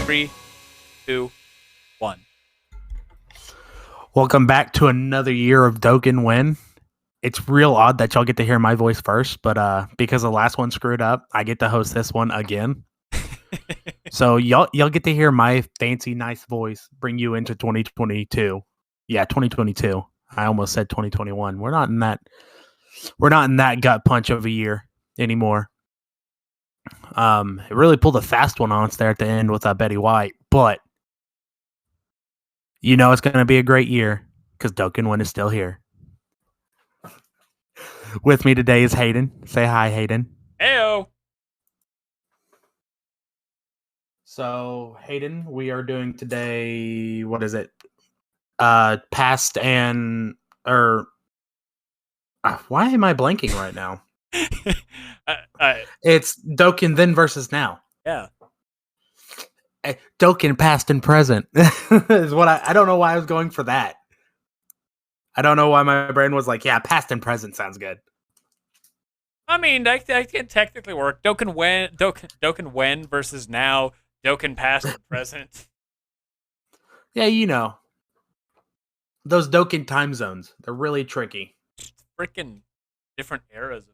3, 2, 1. Welcome back to another year of Dokkan Win. It's real odd that y'all get to hear my voice first, but because the last one screwed up, I get to host this one again. So y'all get to hear my fancy, nice voice bring you into 2022. Yeah, 2022. I almost said 2021. We're not in that gut punch of a year anymore. It really pulled a fast one on us there at the end with Betty White, but you know it's going to be a great year because Dokkan Win is still here. With me today is Hayden. Say hi, Hayden. Heyo. So, Hayden, we are doing today, what is it? Past and, why am I blanking right now? It's Dokkan then versus now. Yeah. Dokkan past and present is what I don't know why I was going for that. I don't know why my brain was like, yeah, past and present sounds good. I mean, that can technically work. Dokkan when versus now. Dokkan past and present. Yeah, you know. Those Dokkan time zones. They're really tricky. Freaking different eras of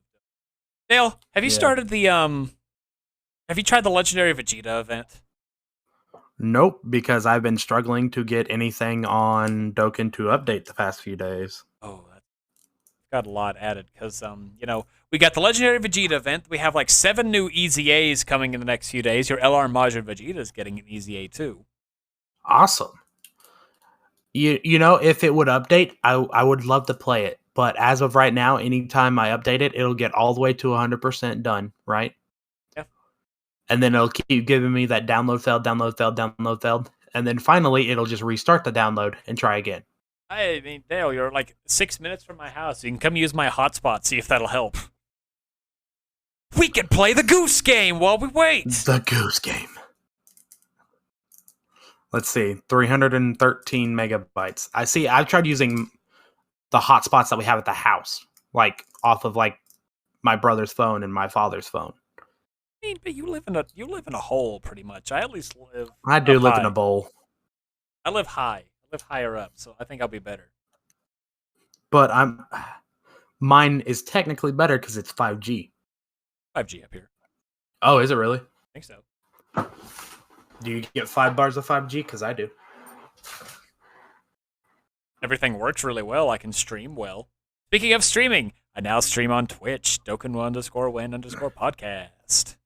Dale, have you started the have you tried the Legendary Vegeta event? Nope, because I've been struggling to get anything on Dokkan to update the past few days. Oh, that's got a lot added because we got the Legendary Vegeta event. We have like 7 new EZAs coming in the next few days. Your LR Majin Vegeta is getting an EZA too. Awesome. You know, if it would update, I would love to play it. But as of right now, anytime I update it, it'll get all the way to 100% done, right? Yeah. And then it'll keep giving me that download failed. And then finally, it'll just restart the download and try again. I mean, Dale, you're like 6 minutes from my house. You can come use my hotspot, see if that'll help. We can play the Goose Game while we wait. The Goose Game. Let's see, 313 megabytes. I see. I've tried using the hotspots that we have at the house, like off of like my brother's phone and my father's phone. I mean, but you live in a hole pretty much. I at least live. I do live in a bowl. I live high. I live higher up, so I think I'll be better. But mine is technically better because it's 5G. 5G up here. Oh, is it really? I think so. Do you get 5 bars of 5G? Because I do. Everything works really well. I can stream well. Speaking of streaming, I now stream on Twitch. Dokkan_win_podcast.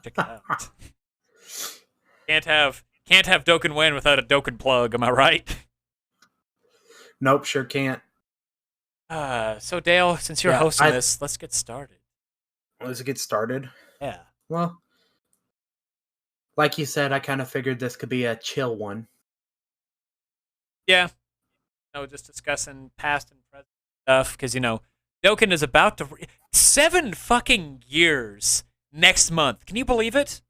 Check it out. Can't have Dokkan Win without a Dokkan plug. Am I right? Nope, sure can't. So Dale, since you're hosting this, let's get started. Let's get started. Yeah. Well, like you said, I kind of figured this could be a chill one. Yeah. No, just discussing past and present stuff because Dokkan is about to 7 fucking years next month. Can you believe it?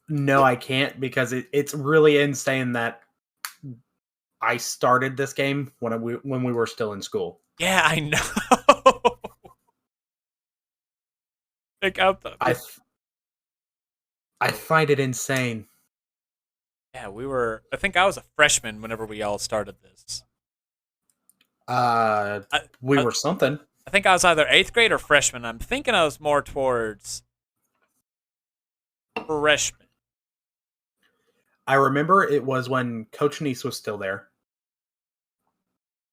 No, I can't because it's really insane that I started this game when we were still in school. Yeah, I know. I find it insane. Yeah, I think I was a freshman whenever we all started this. We were something. I think I was either 8th grade or freshman. I'm thinking I was more towards freshman. I remember it was when Coach Neese was still there.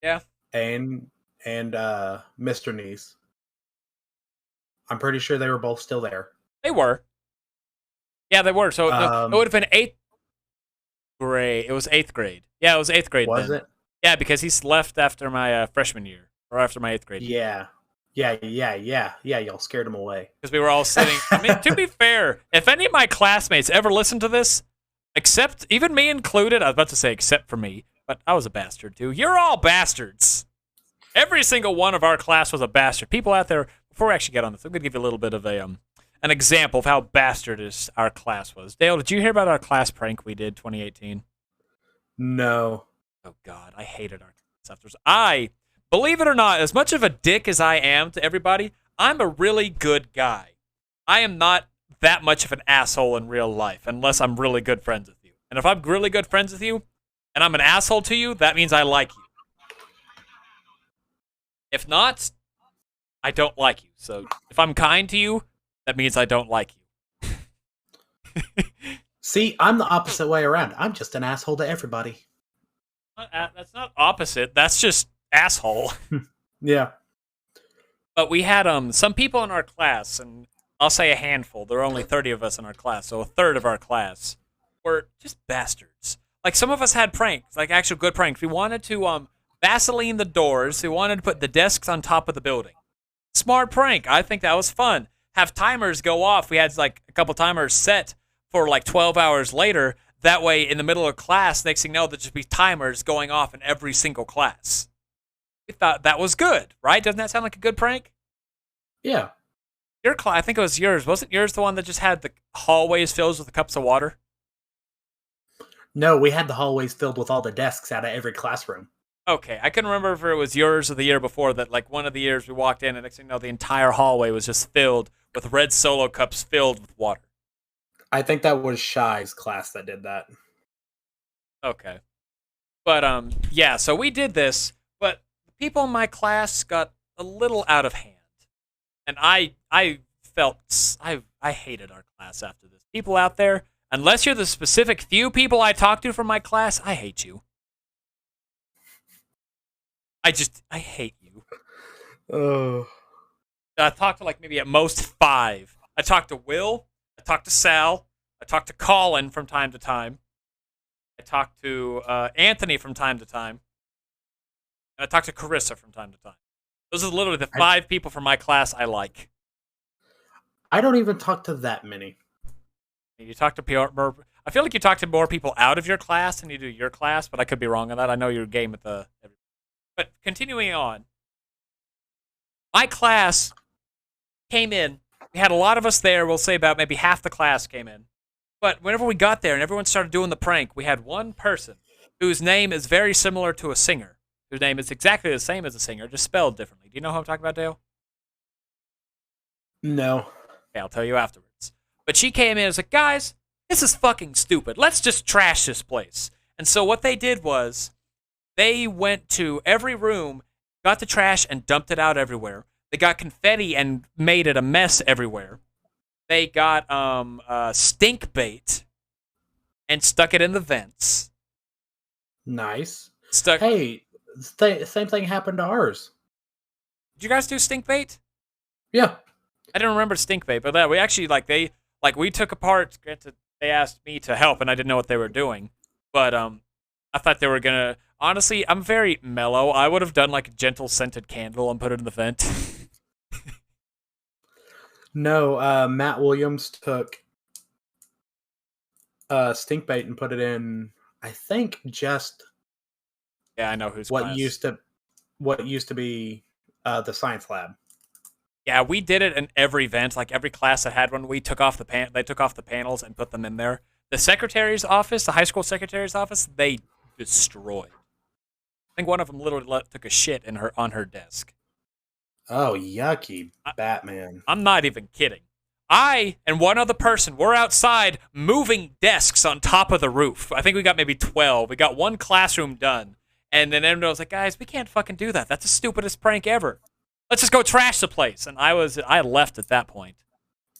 Yeah. And Mr. Neese. I'm pretty sure they were both still there. They were. Yeah, they were. So it would have been 8th grade. It was 8th grade. Yeah, it was 8th grade. Was then. it? Yeah, because he's left after my freshman year or after my 8th grade. Yeah. Y'all scared him away because we were all sitting. I mean, to be fair, if any of my classmates ever listen to this, even me included, I was about to say except for me, but I was a bastard too. You're all bastards. Every single one of our class was a bastard. People out there. Before we actually get on this, I'm going to give you a little bit of an example of how bastardish our class was. Dale, did you hear about our class prank we did 2018? No. Oh, God, I hated our class afters. Believe it or not, as much of a dick as I am to everybody, I'm a really good guy. I am not that much of an asshole in real life unless I'm really good friends with you. And if I'm really good friends with you and I'm an asshole to you, that means I like you. If not, I don't like you. So if I'm kind to you, that means I don't like you. See, I'm the opposite way around. I'm just an asshole to everybody. That's not opposite. That's just asshole. Yeah. But we had some people in our class, and I'll say a handful. There are only 30 of us in our class, so a third of our class were just bastards. Like, some of us had pranks, like actual good pranks. We wanted to Vaseline the doors. We wanted to put the desks on top of the building. Smart prank. I think that was fun. Have timers go off. We had like a couple timers set for like 12 hours later. That way, in the middle of class, next thing you know, there'd just be timers going off in every single class. We thought that was good, right? Doesn't that sound like a good prank? Yeah. Your class, I think it was yours. Wasn't yours the one that just had the hallways filled with the cups of water? No, we had the hallways filled with all the desks out of every classroom. Okay, I couldn't remember if it was yours or the year before that, like, one of the years we walked in and next thing you know, the entire hallway was just filled with red Solo cups filled with water. I think that was Shy's class that did that. Okay. But, yeah, so we did this, but the people in my class got a little out of hand. And I hated our class after this. People out there, unless you're the specific few people I talk to from my class, I hate you. I hate you. Oh. I talked to like maybe at most 5. I talked to Will. I talked to Sal. I talked to Colin from time to time. I talked to Anthony from time to time. And I talked to Carissa from time to time. Those are literally the 5 people from my class I like. I don't even talk to that many. You talk to more. I feel like you talk to more people out of your class than you do your class, but I could be wrong on that. I know you're game at the. But continuing on, my class came in. We had a lot of us there. We'll say about maybe half the class came in. But whenever we got there and everyone started doing the prank, we had one person whose name is very similar to a singer, whose name is exactly the same as a singer, just spelled differently. Do you know who I'm talking about, Dale? No. Okay, I'll tell you afterwards. But she came in and was like, guys, this is fucking stupid. Let's just trash this place. And so what they did was they went to every room, got the trash, and dumped it out everywhere. They got confetti and made it a mess everywhere. They got stink bait and stuck it in the vents. Nice. Hey, same thing happened to ours. Did you guys do stink bait? Yeah. I didn't remember stink bait, but we actually we took apart. Granted, they asked me to help, and I didn't know what they were doing. But I thought they were gonna. Honestly, I'm very mellow. I would have done like a gentle scented candle and put it in the vent. No, Matt Williams took stink bait and put it in. I think just. Yeah, I know who's what class. used to be the science lab. Yeah, we did it in every vent. Like every class that had one, we took off they took off the panels and put them in there. The secretary's office, the high school secretary's office, they destroyed. I think one of them literally took a shit on her desk. Oh, yucky, Batman. I'm not even kidding. I and one other person were outside moving desks on top of the roof. I think we got maybe 12. We got one classroom done. And then everyone was like, guys, we can't fucking do that. That's the stupidest prank ever. Let's just go trash the place. And I left at that point.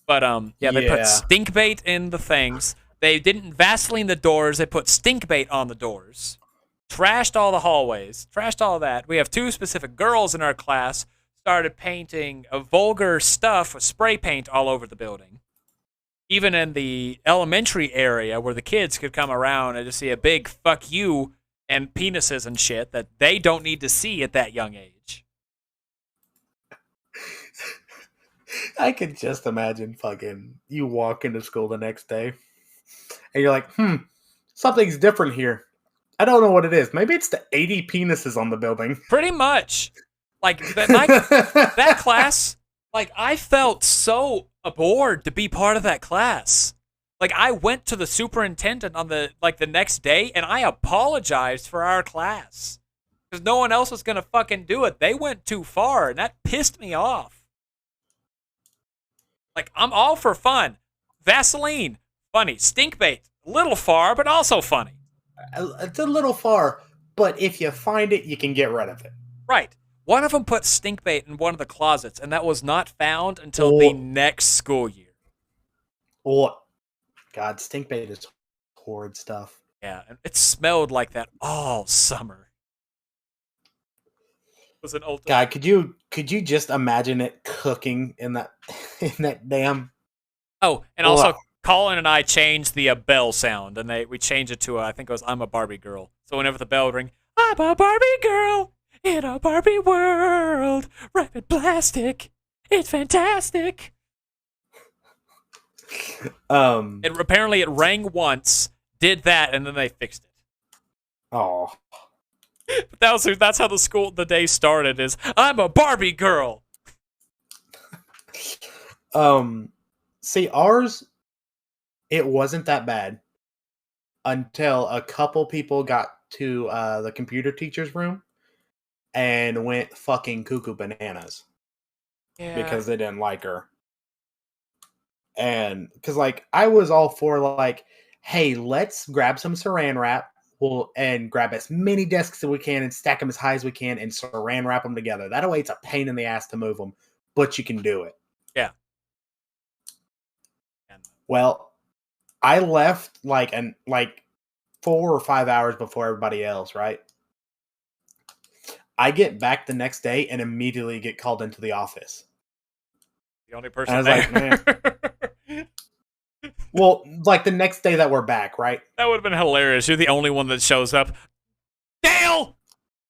But they put stink bait in the things. They didn't Vaseline the doors. They put stink bait on the doors. Trashed all the hallways. Trashed all that. We have 2 specific girls in our class started painting a vulgar stuff with spray paint all over the building. Even in the elementary area where the kids could come around and just see a big fuck you and penises and shit that they don't need to see at that young age. I could just imagine fucking you walk into school the next day and you're like, something's different here. I don't know what it is. Maybe it's the 80 penises on the building. Pretty much. Like, that class, like, I felt so bored to be part of that class. Like, I went to the superintendent on the next day, and I apologized for our class. Because no one else was going to fucking do it. They went too far, and that pissed me off. Like, I'm all for fun. Vaseline, funny. Stink bait, a little far, but also funny. It's a little far, but if you find it, you can get rid of it. Right. One of them put stink bait in one of the closets, and that was not found until the Or, next school year. God, stink bait is horrid stuff. Yeah, and it smelled like that all summer. It was an old God, could you just imagine it cooking in that in that damn? Oh, and also Colin and I changed the bell sound, and we changed it to I think it was "I'm a Barbie girl." So whenever the bell would ring, I'm a Barbie girl in a Barbie world, wrapped in plastic. It's fantastic. Apparently it rang once, did that, and then they fixed it. Oh, But that's how the day started. Is I'm a Barbie girl. See, ours, it wasn't that bad until a couple people got to the computer teacher's room and went fucking cuckoo bananas because they didn't like her. And because like I was all for like, hey, let's grab some saran wrap, and grab as many desks as we can and stack them as high as we can and saran wrap them together. That way, it's a pain in the ass to move them, but you can do it. Yeah. Well, I left like 4 or 5 hours before everybody else, right? I get back the next day and immediately get called into the office. The only person I was there. like, man. Well, like the next day that we're back, right? That would have been hilarious. You're the only one that shows up. Dale!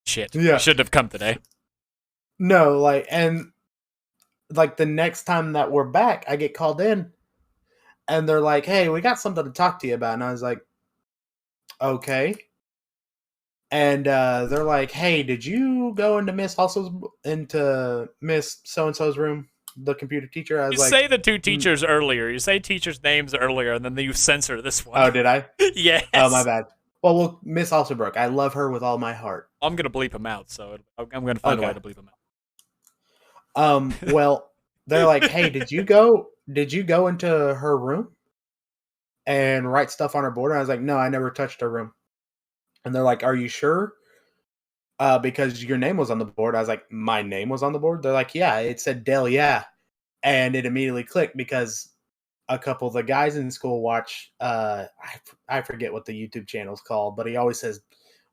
Shit. Yeah. You shouldn't have come today. No, like, and like the next time that we're back, I get called in and they're like, hey, we got something to talk to you about. And I was like, okay. And they're like, hey, did you go into Miss So-and-so's room? The computer teacher. I was you say the two teachers earlier. You say teachers' names earlier, and then you censor this one. Oh, did I? Yes. Oh, my bad. Well, Miss Alsterbrook. I love her with all my heart. I'm gonna bleep him out, so I'm gonna find a way to bleep him out. Well, they're like, hey, did you go into her room and write stuff on her board? And I was like, no, I never touched her room. And they're like, are you sure? Because your name was on the board. I was like, my name was on the board? They're like, yeah, it said Dale, yeah. And it immediately clicked because a couple of the guys in school watch, I forget what the YouTube channel's called, but he always says,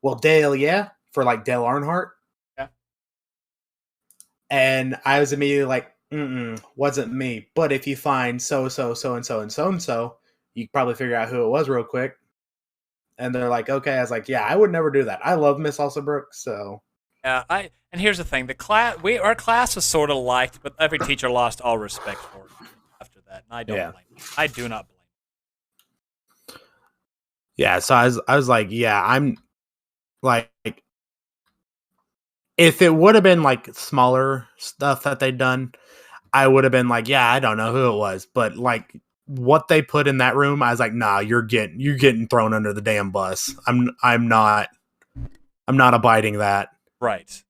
well, Dale, yeah, for like Dale Earnhardt. Yeah. And I was immediately like, wasn't me. But if you find so-and-so, so-and-so, and so-and-so, you can probably figure out who it was real quick. And they're like, okay. I was like, yeah, I would never do that. I love Miss Alsterbrook, so. Yeah, and here's the thing: our class was sort of liked, but every teacher lost all respect for it after that, and I don't blame them. I do not blame them. Yeah, so I was like, yeah, I'm like, if it would have been like smaller stuff that they'd done, I would have been like, yeah, I don't know who it was, but like what they put in that room, I was like, nah, you're getting thrown under the damn bus. I'm not abiding that. Right.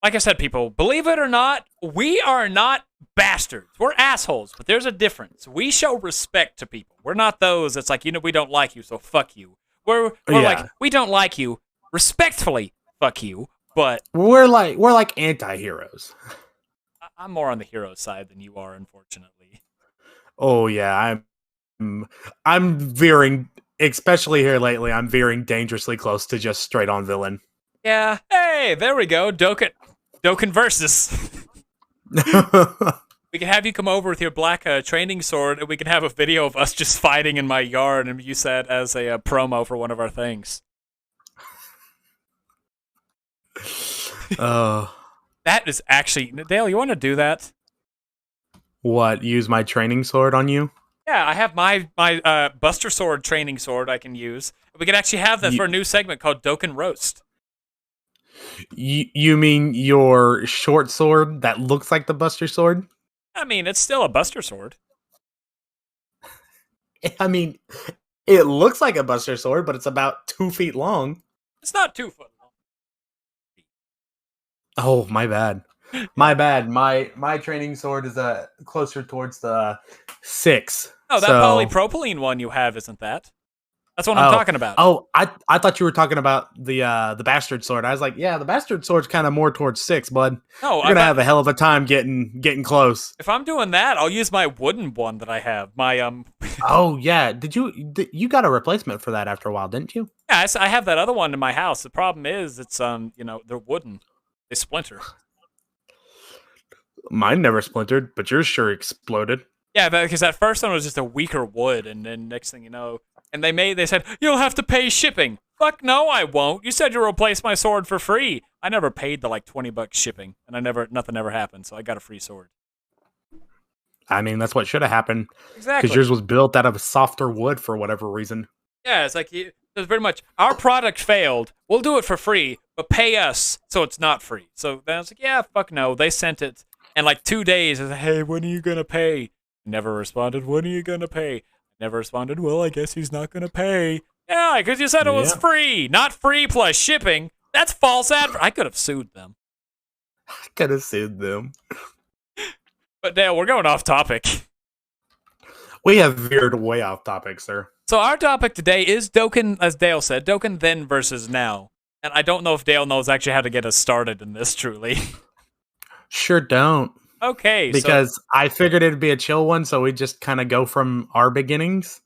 Like I said, people, believe it or not, we are not bastards. We're assholes, but there's a difference. We show respect to people. We're not those that's like, we don't like you, so fuck you. We're like, we don't like you, respectfully, fuck you, but we're like anti-heroes. I'm more on the hero side than you are, unfortunately. Oh yeah, I'm veering, especially here lately. I'm veering dangerously close to just straight on villain. Yeah. Hey, there we go. Dokkan versus. We can have you come over with your black training sword, and we can have a video of us just fighting in my yard, and use that as a promo for one of our things. That is actually Dale. You want to do that? What? Use my training sword on you? Yeah, I have my Buster Sword training sword I can use. We could actually have that for a new segment called Dokkan Roast. You mean your short sword that looks like the Buster Sword? I mean, it's still a Buster Sword. I mean, it looks like a Buster Sword, but it's about 2 feet long. It's not 2 foot long. Oh, my bad. My bad. My training sword is closer towards the 6. No, that So, polypropylene one you have isn't that? That's what I'm oh, talking about. I thought you were talking about the bastard sword. I was like, yeah, the bastard sword's kind of more towards 6, bud. No, You're gonna have a hell of a time getting close. if I'm doing that, I'll use my wooden one that I have. My Oh yeah, you got a replacement for that after a while, didn't you? yeah, I have that other one in my house. The problem is it's they're wooden. They splinter. Mine never splintered, but yours sure exploded. Yeah, because that first one was just a weaker wood, and then next thing you know, and they said you'll have to pay shipping. Fuck no, I won't. You said you'll replace my sword for free. I never paid the like $20 shipping, and nothing ever happened, so I got a free sword. I mean, that's what should have happened. Exactly. Because yours was built out of softer wood for whatever reason. Yeah, it's like it's very much our product failed. We'll do it for free, but pay us so it's not free. So then I was like, yeah, fuck no. They sent it, and like 2 days, I was like, hey, when are you gonna pay? Never responded. When are you gonna pay? Never responded. Well, I guess he's not gonna pay. Yeah, because you said it was free, not free plus shipping. That's false advertising. I could have sued them. Could have sued them. But Dale, we're going off topic. We have veered way off topic, sir. So our topic today is Dokkan, as Dale said, Dokkan then versus now. And I don't know if Dale knows actually how to get us started in this, truly. Sure don't. Okay. Because I figured it'd be a chill one, so we just kind of go from our beginnings.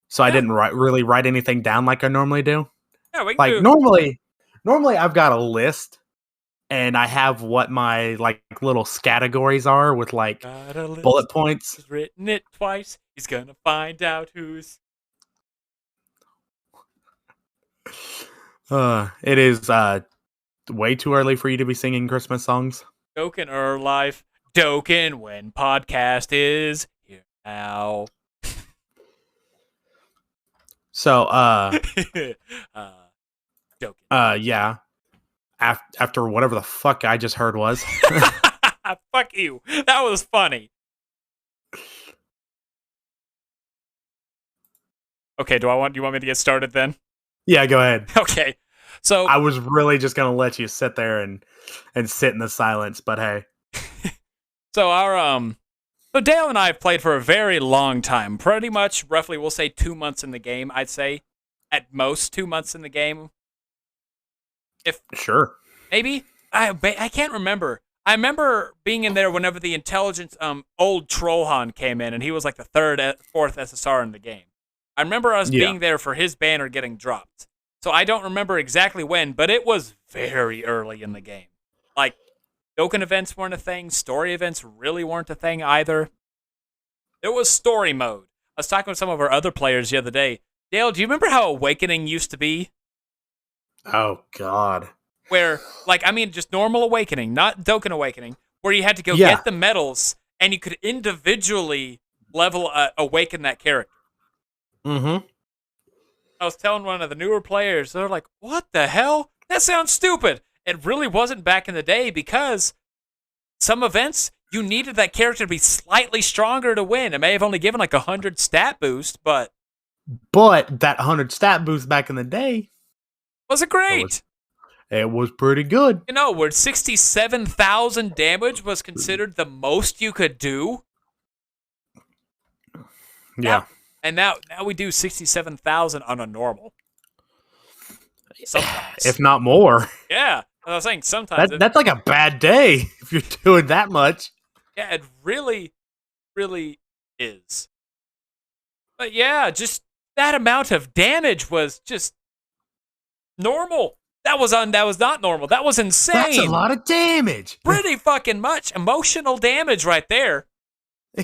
So I didn't really write anything down like I normally do. Yeah, we can like do. Normally I've got a list. And I have what my like little categories are with like bullet points. He's written it twice. He's gonna find out who's. It is way too early for you to be singing Christmas songs. Dokkan or life. Dokkan when podcast is here now. So Dokkan. Yeah. After whatever the fuck I just heard was. Fuck you. That was funny. Okay, do you want me to get started then? Yeah, go ahead. Okay. So I was really just gonna let you sit there and sit in the silence, but hey. So so Dale and I have played for a very long time. Pretty much roughly we'll say 2 months in the game, I'd say. At most 2 months in the game. Sure. Maybe I can't remember. I remember being in there whenever the intelligence old Trollhan came in, and he was like the fourth SSR in the game. I remember us being there for his banner getting dropped. So I don't remember exactly when, but it was very early in the game. Like Dokkan events weren't a thing. Story events really weren't a thing either. There was story mode. I was talking with some of our other players the other day. Dale, do you remember how Awakening used to be? Oh, God. Where, just normal Awakening, not Dokkan Awakening, where you had to go get the medals, and you could individually awaken that character. Mm-hmm. I was telling one of the newer players, they're like, what the hell? That sounds stupid. It really wasn't back in the day, because some events, you needed that character to be slightly stronger to win. It may have only given like 100 stat boost, but... But that 100 stat boost back in the day... Was it great? It was pretty good. You know, where 67,000 damage was considered the most you could do. Yeah. Now we do 67,000 on a normal. Sometimes. If not more. Yeah. I was saying sometimes. That's like a bad day if you're doing that much. Yeah, it really, really is. But yeah, just that amount of damage was just normal. That was not normal. That was insane. That's a lot of damage. Pretty fucking much emotional damage right there.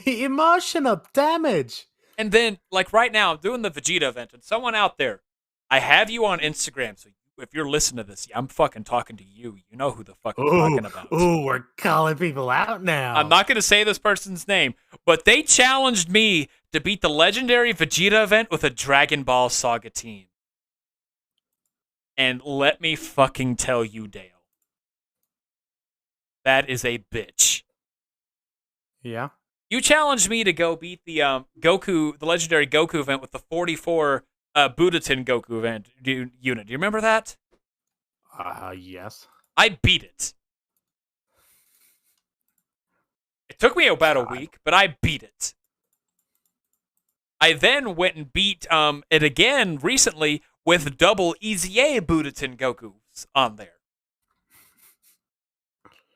Emotional damage. And then, like right now, I'm doing the Vegeta event, and someone out there, I have you on Instagram, so if you're listening to this, I'm fucking talking to you. You know who the fuck I'm talking about. Ooh, we're calling people out now. I'm not going to say this person's name, but they challenged me to beat the legendary Vegeta event with a Dragon Ball Saga team. And let me fucking tell you, Dale, that is a bitch. Yeah. You challenged me to go beat the the legendary Goku event with the 44 Budotin Goku event unit. Do you remember that? Yes. I beat it. It took me about a week, but I beat it. I then went and beat it again recently with double EZA Budokan Gokus on there.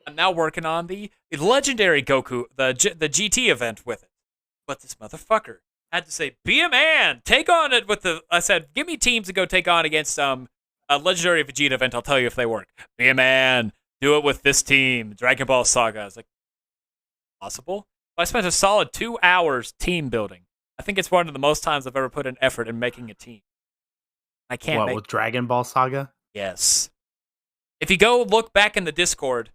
I'm now working on the legendary Goku, the GT event with it. But this motherfucker had to say, "Be a man, take on it with the." I said, "Give me teams to go take on against a legendary Vegeta event. I'll tell you if they work. Be a man, do it with this team." Dragon Ball Saga. I was like, possible? I spent a solid 2 hours team building. I think it's one of the most times I've ever put in effort in making a team. I can't. With Dragon Ball Saga? Yes. If you go look back in the Discord.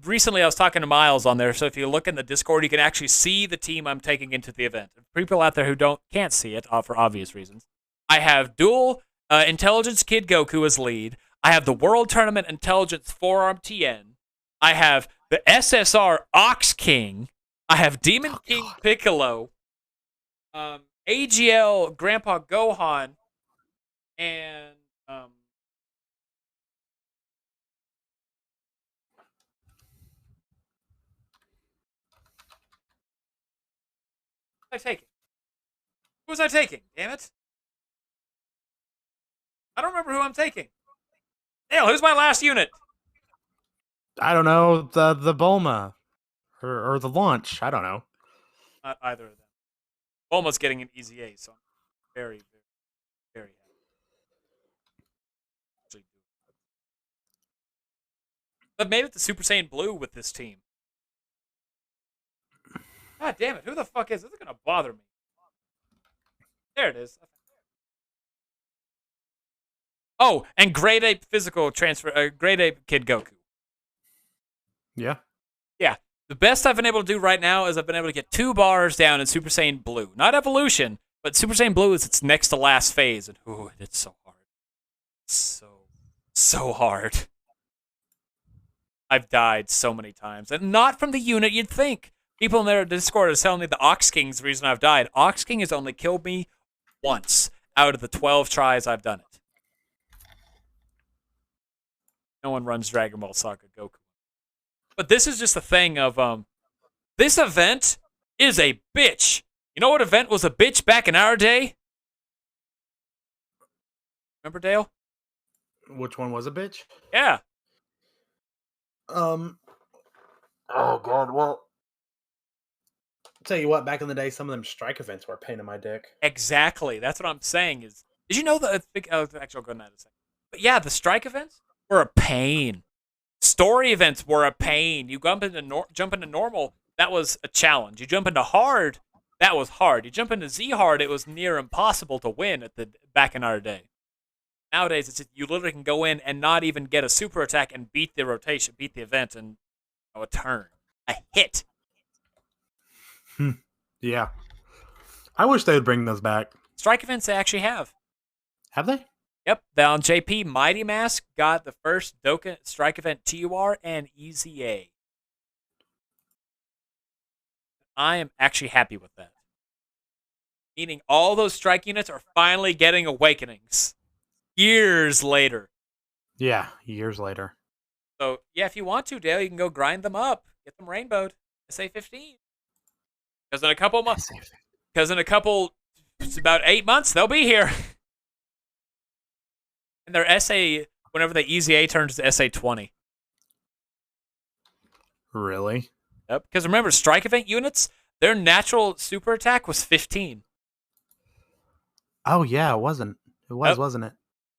Recently I was talking to Miles on there, so if you look in the Discord, you can actually see the team I'm taking into the event. People out there who can't see it for obvious reasons. I have dual Intelligence Kid Goku as lead. I have the World Tournament Intelligence Forearm Tien. I have the SSR Ox King. I have Demon King Piccolo. AGL Grandpa Gohan. And I taking? Who was I taking? Damn it. I don't remember who I'm taking. Hell, who's my last unit? I don't know. The Bulma. Or the launch. I don't know. Not either of them. Bulma's getting an easy A, so I'm very, very, very happy. I've made it to Super Saiyan Blue with this team. God damn it, who the fuck is this? This is going to bother me. There it is. Oh, and Grade A physical transfer, Grade A Kid Goku. Yeah. Yeah. The best I've been able to do right now is I've been able to get 2 bars down in Super Saiyan Blue. Not Evolution, but Super Saiyan Blue is its next to last phase. And ooh, it's so hard. So hard. I've died so many times. And not from the unit you'd think. People in their Discord are telling me the Ox King's the reason I've died. Ox King has only killed me once out of the 12 tries I've done it. No one runs Dragon Ball Saga Goku. But this is just a thing of, this event is a bitch. You know what event was a bitch back in our day? Remember, Dale? Which one was a bitch? Yeah. Oh, God. Well, tell you what, back in the day, some of them strike events were a pain in my dick. Exactly. That's what I'm saying. Did you know that? Actually, I'll go into that in a second. But yeah, the strike events were a pain. Story events were a pain. You jump into normal, that was a challenge. You jump into hard, that was hard. You jump into Z hard, it was near impossible to win back in our day. Nowadays, it's just, you literally can go in and not even get a super attack and beat the rotation, beat the event, and a turn, a hit. Yeah. I wish they would bring those back. Strike events they actually have. Have they? Yep. On JP, Mighty Mask got the first Dokkan strike event TUR and EZA. I am actually happy with that. Meaning all those strike units are finally getting awakenings. Years later. Yeah, years later. So, yeah, if you want to, Dale, you can go grind them up. Get them rainbowed. SA 15. Because in a couple months. Because in it's about 8 months, they'll be here. And their SA, whenever the EZA turns to SA 20. Really? Yep. Because remember, strike event units, their natural super attack was 15. Oh, yeah, it wasn't. It was, wasn't it?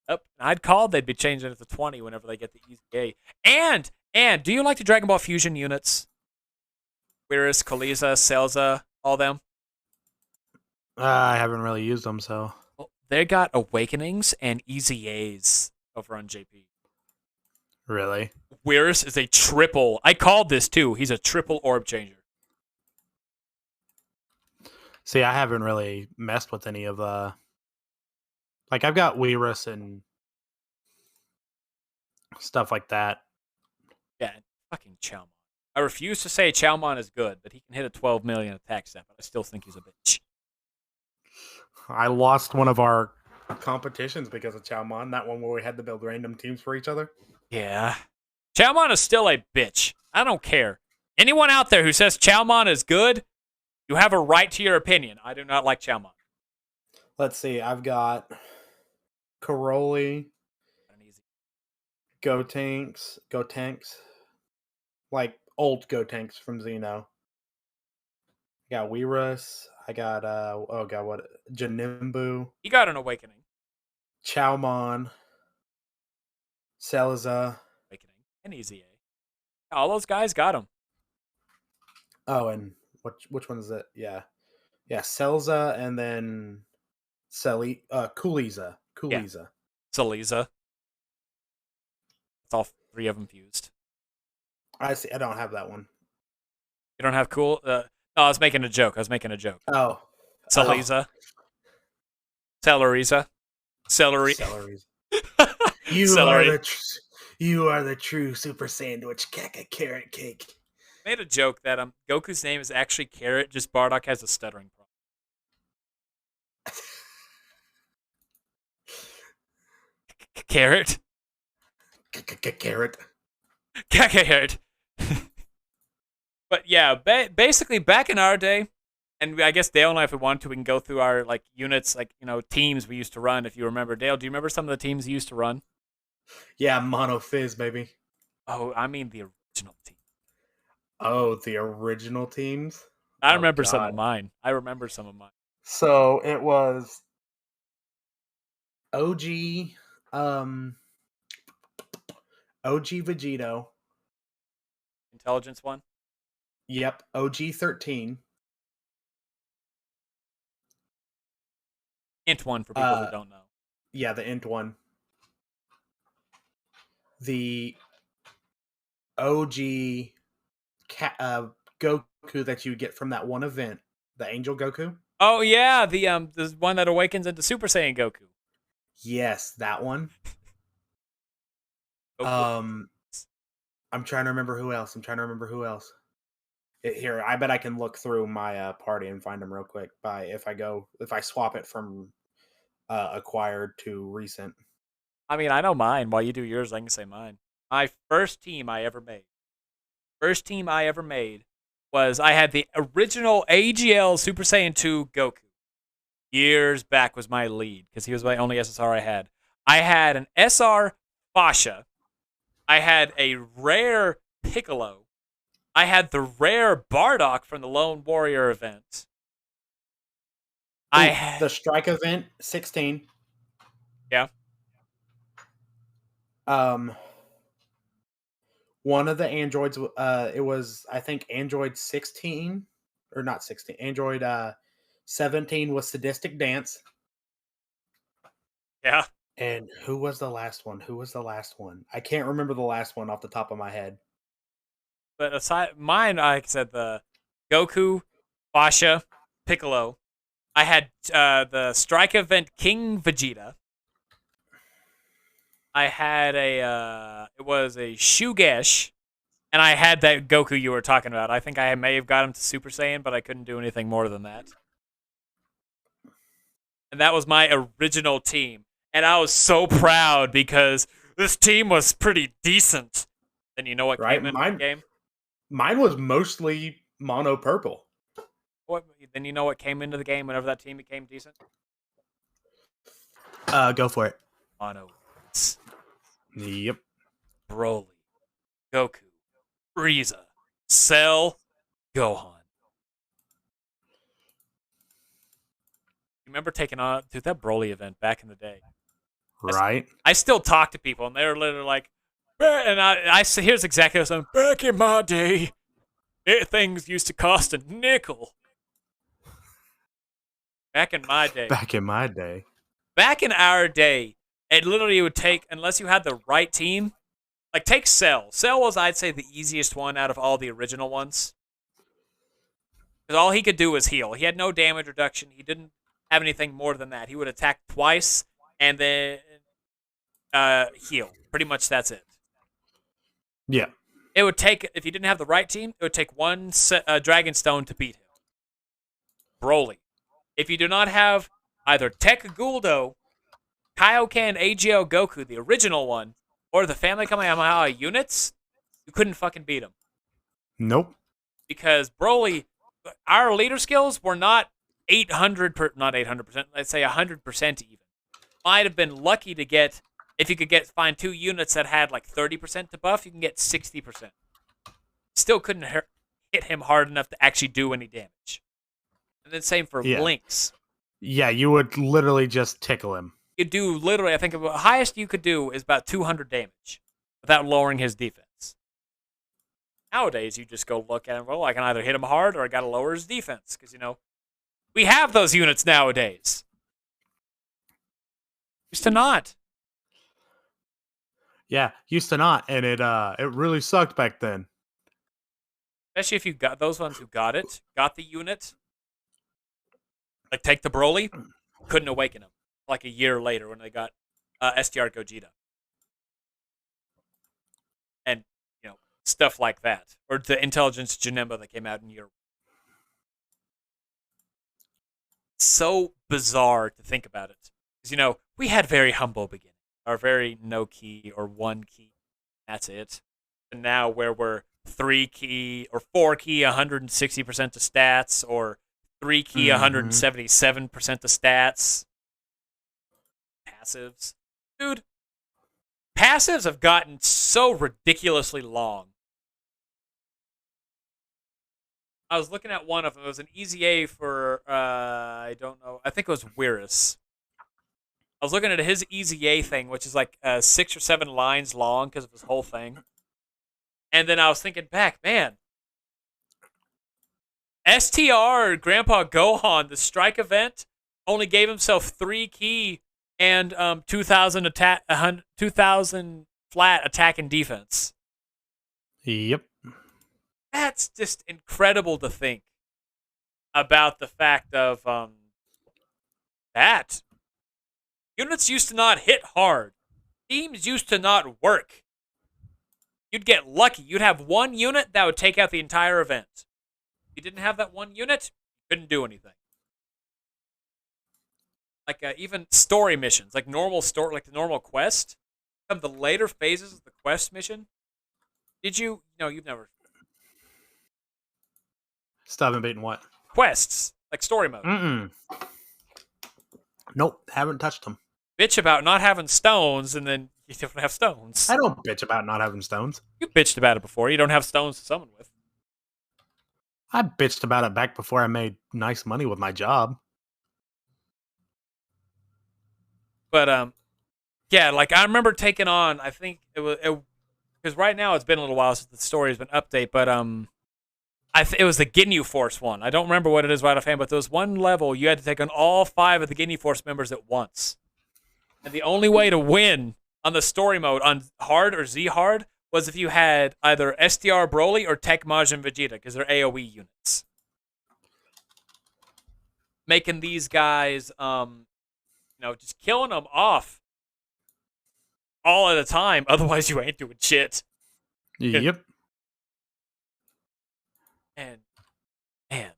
Yep. I'd called they'd be changing it to 20 whenever they get the EZA. And do you like the Dragon Ball Fusion units? Whirus, Kaliza, Celza, all them? I haven't really used them, so. Well, they got Awakenings and EZAs over on JP. Really? Whirus is a triple. I called this too. He's a triple orb changer. See, I haven't really messed with any of like I've got Whirus and stuff like that. Yeah, fucking Chalmon. I refuse to say Chalmon is good, but he can hit a 12 million attack step. But I still think he's a bitch. I lost one of our competitions because of Chalmon. That one where we had to build random teams for each other. Yeah. Chalmon is still a bitch. I don't care. Anyone out there who says Chalmon is good, you have a right to your opinion. I do not like Chalmon. Let's see. I've got Caroli, An easy. Gotenks, like old Gotenks from Xeno. I got Weerus. I got oh god, what Janimbu, He got an awakening. Chowmon, Selza. Awakening. An easy A. All those guys got him. Oh, and which one is it? Yeah, Selza, and then Cooliza. Yeah. Saliza. It's all three of them fused. I see. I don't have that one. You don't have cool. No, I was making a joke. Oh, Saliza. Celeriza. Celery. Celeries. Celery. You are the true Super Sandwich carrot cake. Made a joke that Goku's name is actually Carrot, just Bardock has a stuttering problem. Carrot? Carrot. Carrot. But yeah, basically back in our day, and I guess Dale and I, if we want to, we can go through our like units, like teams we used to run. If you remember, Dale, do you remember some of the teams you used to run? Yeah, Mono Fizz, baby. Oh, I mean the original team. Oh, the original teams. I remember some of mine. So it was OG, OG Vegito. Intelligence one. Yep, OG 13. Int one for people who don't know. Yeah, the Int one. The OG Goku that you get from that one event, the Angel Goku. Oh yeah, the one that awakens into Super Saiyan Goku. Yes, that one. Goku. I'm trying to remember who else. Here, I bet I can look through my party and find them real quick. If I swap it from acquired to recent. I mean, I know mine. While you do yours, I can say mine. My first team I ever made. Was I had the original AGL Super Saiyan 2 Goku. Years back was my lead because he was my only SSR I had. I had an SR Fasha. I had a rare Piccolo. I had the rare Bardock from the Lone Warrior event. The Strike event 16. Yeah. One of the androids, it was, I think, Android 16, or not 16, Android 17 was Sadistic Dance. Yeah. And who was the last one? I can't remember the last one off the top of my head. But aside, mine, like I said, the Goku, Fasha, Piccolo. I had the Strike event King Vegeta. I had it was a Shugesh, and I had that Goku you were talking about. I think I may have got him to Super Saiyan, but I couldn't do anything more than that. And that was my original team. And I was so proud because this team was pretty decent. And you know what came into the game? Mine was mostly mono purple. Then you know what came into the game whenever that team became decent? Go for it. Mono. Yep. Broly, Goku, Frieza, Cell, Gohan. You remember taking on that Broly event back in the day? Right. I still talk to people, and they're literally like, and I say, here's exactly what I'm saying. Back in my day, things used to cost a nickel. Back in our day, it literally would take, unless you had the right team, like take Cell. Cell was, I'd say, the easiest one out of all the original ones. Because all he could do was heal. He had no damage reduction. He didn't have anything more than that. He would attack twice and then heal. Pretty much that's it. Yeah. It would take, if you didn't have the right team, it would take one Dragon Stone to beat him. Broly. If you do not have either Tech Guldo, Kaioken AGL Goku, the original one, or the Family Kamehameha units, you couldn't fucking beat him. Nope. Because Broly, our leader skills were not not 800%, let's say 100% even. Might have been lucky to get, if you could find 2 units that had like 30% to buff, you can get 60%. Still couldn't hit him hard enough to actually do any damage. And then same for Blinks. Yeah, you would literally just tickle him. You do literally, I think the highest you could do is about 200 damage without lowering his defense. Nowadays, you just go look at him, well, I can either hit him hard or I got to lower his defense. Because, we have those units nowadays. Used to not. Yeah, used to not. And it really sucked back then. Especially if you got those ones who got the unit. Like, take the Broly, couldn't awaken him. Like a year later when they got STR Gogeta. And, stuff like that. Or the Intelligence Janemba that came out in Europe. So bizarre to think about it. Because, we had very humble beginnings. Or very no key or 1 key. That's it. And now where we're 3 key or 4 key, 160% of stats, or 3 key, 177% of stats. Passives. Dude, passives have gotten so ridiculously long. I was looking at one of them. It was an EZA for, I don't know. I think it was Wirus. I was looking at his EZA thing, which is like 6 or 7 lines long because of his whole thing. And then I was thinking back, man, STR Grandpa Gohan, the strike event, only gave himself 3 key and 2,000 flat attack and defense. Yep. That's just incredible to think about the fact of that. Units used to not hit hard. Teams used to not work. You'd get lucky. You'd have 1 unit that would take out the entire event. If you didn't have that 1 unit, you couldn't do anything. Like even story missions, like normal story, like the normal quest. Of the later phases of the quest mission. Did you? No, you've never. Stop and beating what? Quests, like story mode. Nope, haven't touched them. Bitch about not having stones, and then you don't have stones. I don't bitch about not having stones. You bitched about it before. You don't have stones to summon with. I bitched about it back before I made nice money with my job. But yeah, like I remember taking on. I think it was because right now it's been a little while since the story has been updated. But it was the Ginyu Force one. I don't remember what it is right offhand, but there was one level you had to take on all 5 of the Ginyu Force members at once. And the only way to win on the story mode on hard or Z hard was if you had either STR Broly or Tech Majin Vegeta, because they're AoE units. Making these guys, just killing them off all at a time. Otherwise, you ain't doing shit. Yep. And, man,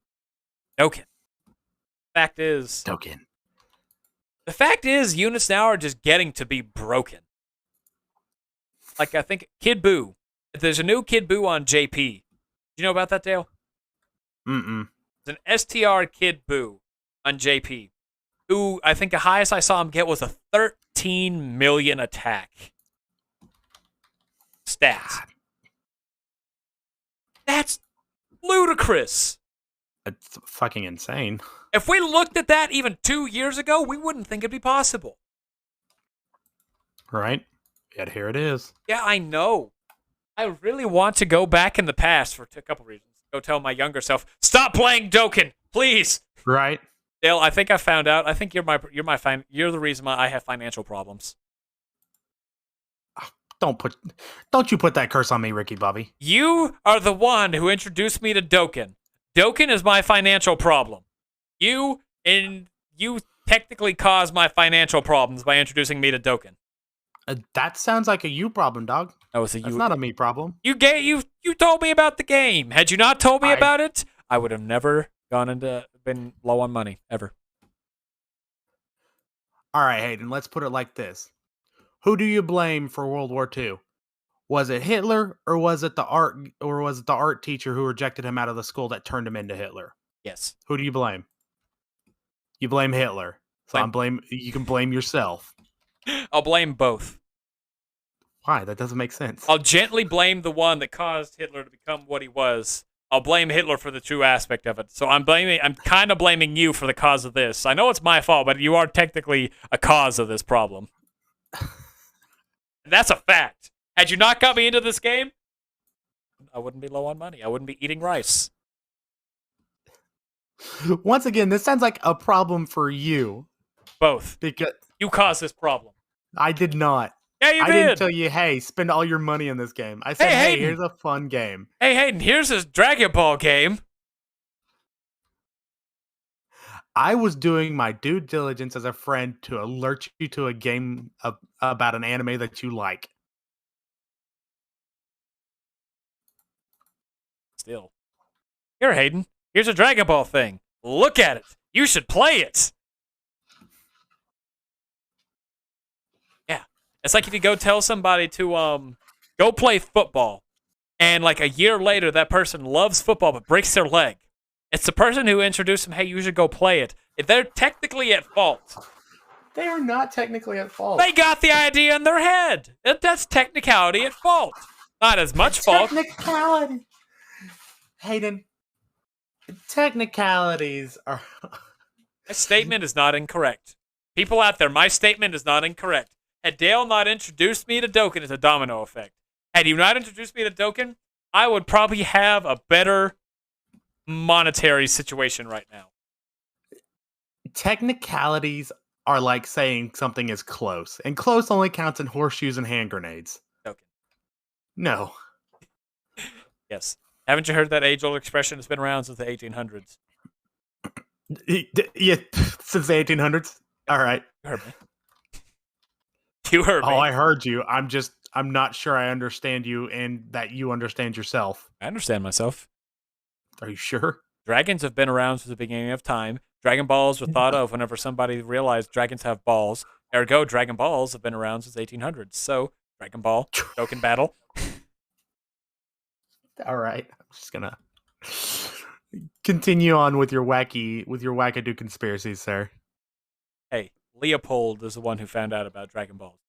Dokkan. The fact is, units now are just getting to be broken. Like, I think Kid Buu. There's a new Kid Buu on JP. Do you know about that, Dale? Mm-mm. It's an STR Kid Buu on JP. Who, I think the highest I saw him get was a 13 million attack. Stats. That's ludicrous. It's fucking insane. If we looked at that even 2 years ago, we wouldn't think it'd be possible. Right? Yet here it is. Yeah, I know. I really want to go back in the past for a couple reasons. Go tell my younger self, stop playing Dokkan, please. Right. Dale, I think I found out. I think you're the reason why I have financial problems. Don't you put that curse on me, Ricky Bobby. You are the one who introduced me to Dokkan. Dokkan is my financial problem. You technically caused my financial problems by introducing me to Dokkan. That sounds like a you problem, dog. Oh, it's a you. That's not a me problem. You told me about the game. Had you not told me about it, I would have never been low on money ever. All right, Hayden. Let's put it like this: who do you blame for World War II? Was it Hitler, or was it the art teacher who rejected him out of the school that turned him into Hitler? Yes. Who do you blame? You blame Hitler. So you can blame yourself. I'll blame both. Why? That doesn't make sense. I'll gently blame the one that caused Hitler to become what he was. I'll blame Hitler for the true aspect of it. So I'm kind of blaming you for the cause of this. I know it's my fault, but you are technically a cause of this problem. That's a fact. Had you not got me into this game, I wouldn't be low on money. I wouldn't be eating rice. Once again, this sounds like a problem for you. Both. Because you caused this problem. I did not. Yeah, you did. I didn't tell you, hey, spend all your money in this game. I said, hey, here's a fun game. Hey, Hayden, here's this Dragon Ball game. I was doing my due diligence as a friend to alert you to a game about an anime that you like. Still. Here, Hayden. Here's a Dragon Ball thing. Look at it. You should play it. Yeah. It's like if you go tell somebody to go play football, and like a year later that person loves football but breaks their leg. It's the person who introduced them, hey, you should go play it. If they're technically at fault. They are not technically at fault. They got the idea in their head. That's technicality at fault. Not as much fault. Technicality. Hayden, technicalities are... My statement is not incorrect. People out there, my statement is not incorrect. Had Dale not introduced me to Dokkan, it's a domino effect. Had you not introduced me to Dokkan, I would probably have a better monetary situation right now. Technicalities are like saying something is close, and close only counts in horseshoes and hand grenades. Dokkan. No. Yes. Haven't you heard that age-old expression that's been around since the 1800s? Yeah, since the 1800s? All right. You heard me. You heard me. Oh, I heard you. I'm not sure I understand you and that you understand yourself. I understand myself. Are you sure? Dragons have been around since the beginning of time. Dragon Balls were thought of whenever somebody realized dragons have balls. Ergo, Dragon Balls have been around since 1800s. So, Dragon Ball, Dokkan Battle. All right. I'm just gonna continue on with your wackadoo conspiracies, sir. Hey, Leopold is the one who found out about Dragon Balls.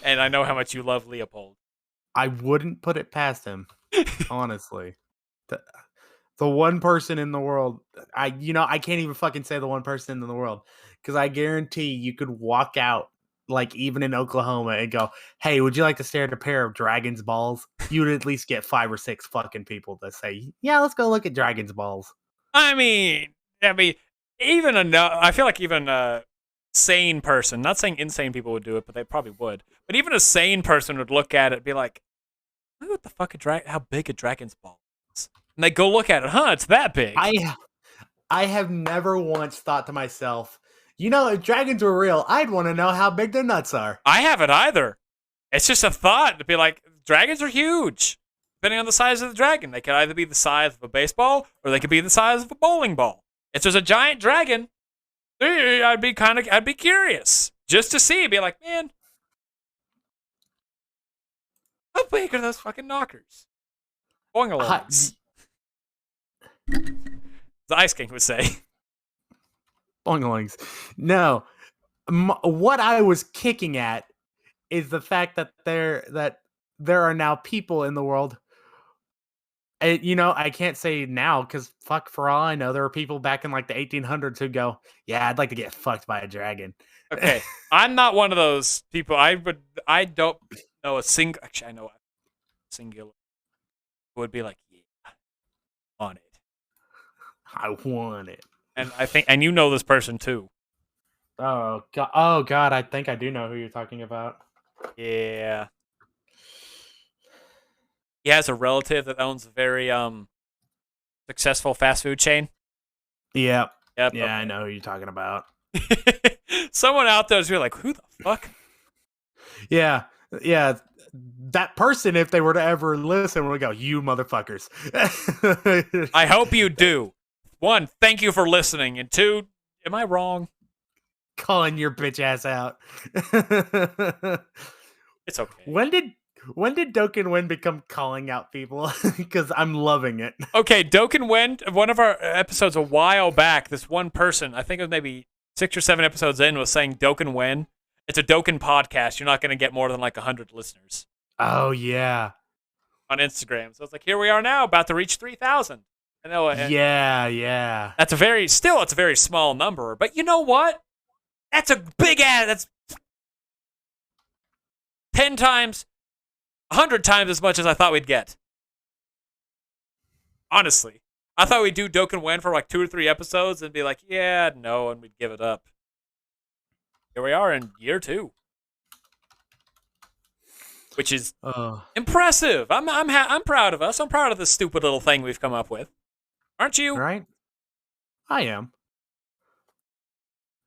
And I know how much you love Leopold. I wouldn't put it past him, honestly. The one person in the world, I can't even fucking say the one person in the world, because I guarantee you could walk out, like even in Oklahoma, and go, hey, would you like to stare at a pair of Dragon's Balls? You would at least get 5 or 6 fucking people that say, yeah, let's go look at Dragon's Balls. I mean, I feel like even a sane person, not saying insane people would do it, but they probably would. But even a sane person would look at it and be like, look what the fuck how big a Dragon's Ball is. And they go look at it, it's that big. I have never once thought to myself, if dragons were real, I'd want to know how big their nuts are. I haven't either. It's just a thought to be like, dragons are huge. Depending on the size of the dragon. They could either be the size of a baseball or they could be the size of a bowling ball. If there's a giant dragon, I'd be curious just to see. Be like, man, how big are those fucking knockers? Boing-a-longs. The Ice King would say. Boing-a-longs. No. What I was kicking at is the fact that there are now people in the world. I can't say now because fuck, for all I know, there were people back in like the 1800s who go, yeah, I'd like to get fucked by a dragon. Okay, I'm not one of those people. I don't know a single. Actually, I know a singular who would be like, yeah, on it. I want it. And you know this person too. Oh god, I think I do know who you're talking about. Yeah. He has a relative that owns a very successful fast food chain. Yep. Yeah, okay. I know who you're talking about. Someone out there is really like, who the fuck? Yeah. That person, if they were to ever listen, would go, you motherfuckers. I hope you do. 1, thank you for listening. And 2, am I wrong? Calling your bitch ass out. It's okay. When did When did Dokkan Win become calling out people? Because I'm loving it. Okay, Dokkan Wen, one of our episodes a while back, this one person, I think it was maybe 6 or 7 episodes in, was saying Dokkan Wen. It's a Dokkan podcast. You're not going to get more than like 100 listeners Oh yeah, on Instagram. So it's like, here we are now, about to reach 3,000. I know. yeah. It's a very small number, but you know what? That's a big ass. That's 10 times, 100 times as much as I thought we'd get. Honestly, I thought we'd do Dokkan Wen for like 2 or 3 episodes and be like, yeah, no, and we'd give it up. Here we are in year 2, which is impressive. I'm proud of us. I'm proud of this stupid little thing we've come up with. Aren't you? Right? I am.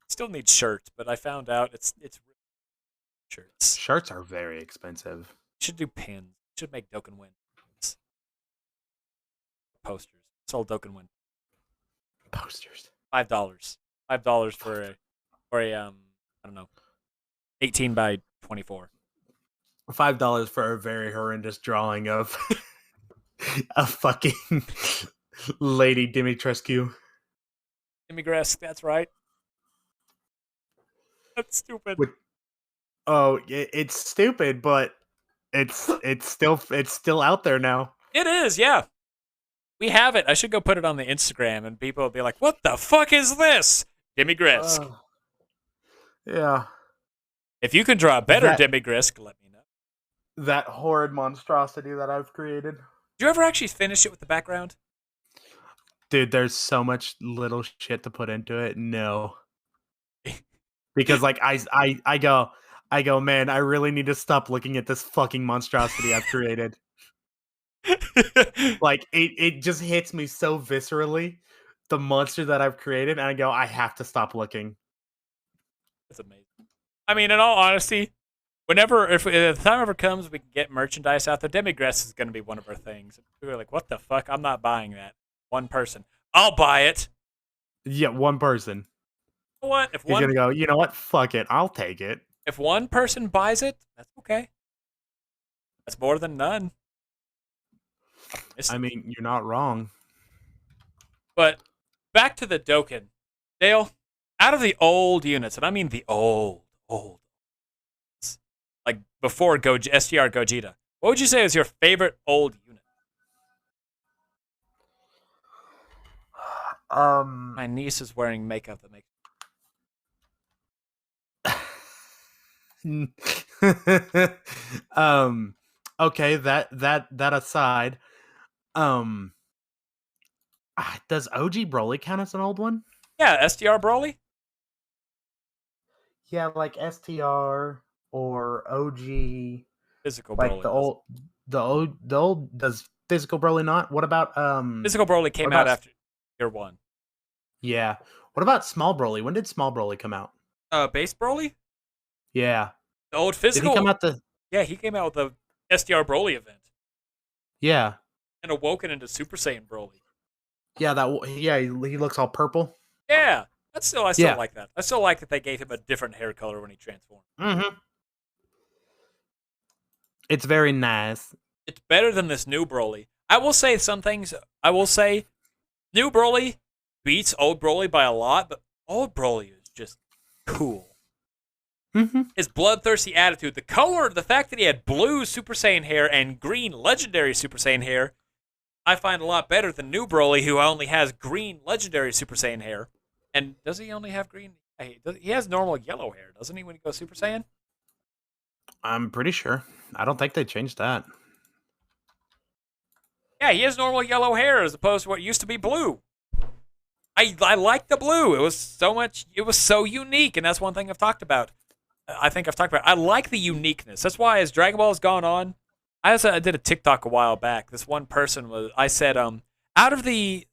Still need shirts, but I found out it's shirts. Shirts are very expensive. Should do pins. Should make Dokkan Wen posters. Sold Dokkan Wen Posters. $5. $5 for a I don't know, 18 by 24. $5 for a very horrendous drawing of a fucking Lady Dimitrescu. Dimitrescu, that's right. That's stupid. It's stupid, but it's still out there now. It is, yeah. We have it. I should go put it on the Instagram, and people will be like, "What the fuck is this?" Dimitrescu. Yeah. If you can draw a better Dimitrescu, let me know. That horrid monstrosity that I've created. Did you ever actually finish it with the background? Dude, there's so much little shit to put into it. No. Because like I go, man, I really need to stop looking at this fucking monstrosity I've created. Like it just hits me so viscerally, the monster that I've created, and I go, I have to stop looking. That's amazing. I mean, in all honesty, if the time ever comes, we can get merchandise out there. Dimitrescu is going to be one of our things. People are like, "What the fuck? I'm not buying that." One person, I'll buy it. Yeah, one person. You know what? If he's gonna go, you know what? Fuck it, I'll take it. If one person buys it, that's okay. That's more than none. I mean, you're not wrong. But back to the Dokkan. Dale, out of the old units, and I mean the old, like before STR Gogeta, what would you say is your favorite old unit? My niece is wearing makeup that makes. Okay, that aside, does OG Broly count as an old one? Yeah, STR Broly. Yeah, like STR or OG Physical like Broly. The old does Physical Broly not? What about Physical Broly came out after year 1. Yeah. What about Small Broly? When did Small Broly come out? Base Broly? Yeah. The old physical. Did he come out Yeah, he came out with the STR Broly event. Yeah. And awoken into Super Saiyan Broly. Yeah, he looks all purple. Yeah. I still like that. I still like that they gave him a different hair color when he transformed. Mm-hmm. It's very nice. It's better than this new Broly. I will say some things. I will say new Broly beats old Broly by a lot, but old Broly is just cool. Mm-hmm. His bloodthirsty attitude, the color, the fact that he had blue Super Saiyan hair and green Legendary Super Saiyan hair, I find a lot better than new Broly, who only has green Legendary Super Saiyan hair. And does he only have green? He has normal yellow hair, doesn't he, when he goes Super Saiyan? I'm pretty sure. I don't think they changed that. Yeah, he has normal yellow hair as opposed to what used to be blue. I like the blue. It was so unique, and that's one thing I've talked about. I like the uniqueness. That's why as Dragon Ball has gone on, I did a TikTok a while back. This one person I said, out of these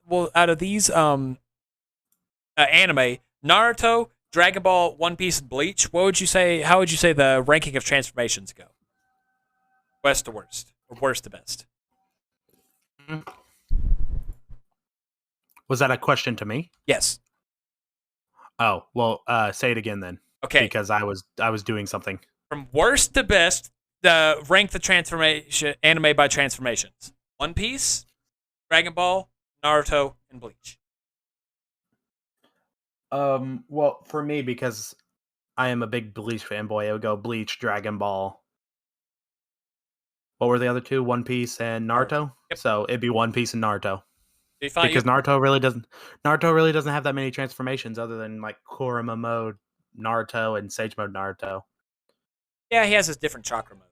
anime, Naruto, Dragon Ball, One Piece, and Bleach, how would you say the ranking of transformations go? Best to worst, or worst to best? Was that a question to me? Yes. Oh, well, say it again then. Okay. Because I was doing something. From worst to best, rank the transformation anime by transformations. One Piece, Dragon Ball, Naruto, and Bleach. Well, for me, because I am a big Bleach fanboy, I would go Bleach, Dragon Ball. What were the other two? One Piece and Naruto. Yep. So it'd be One Piece and Naruto. Because Naruto really doesn't have that many transformations other than like Kurama mode Naruto and Sage mode Naruto. Yeah, he has his different chakra mode.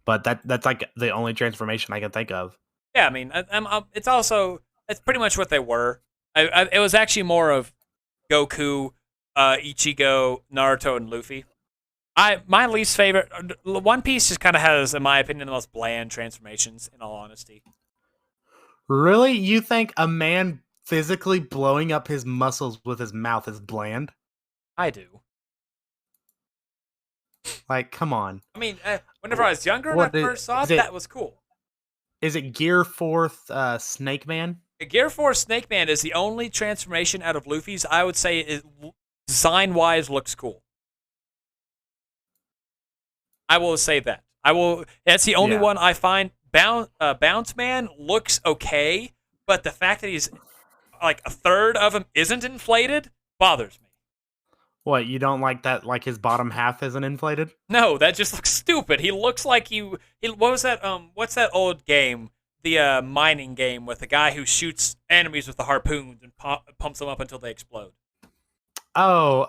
But that's like the only transformation I can think of. Yeah, I mean, it's pretty much what they were. It was actually more of Goku, Ichigo, Naruto, and Luffy. My least favorite One Piece just kind of has, in my opinion, the most bland transformations. In all honesty, Really, you think a man physically blowing up his muscles with his mouth is bland? I do. Like, come on. I mean, whenever I was younger and I first saw it, that was cool. Is it Gear 4th Snake Man? Gear 4 Snake Man is the only transformation out of Luffy's I would say design-wise looks cool. I will say that. That's the only one I find. Bounce Man looks okay, but the fact that he's like a third of him isn't inflated bothers me. What, you don't like that? Like his bottom half isn't inflated? No, that just looks stupid. He looks like what was that? What's that old game? The mining game with the guy who shoots enemies with the harpoons and pumps them up until they explode. Oh,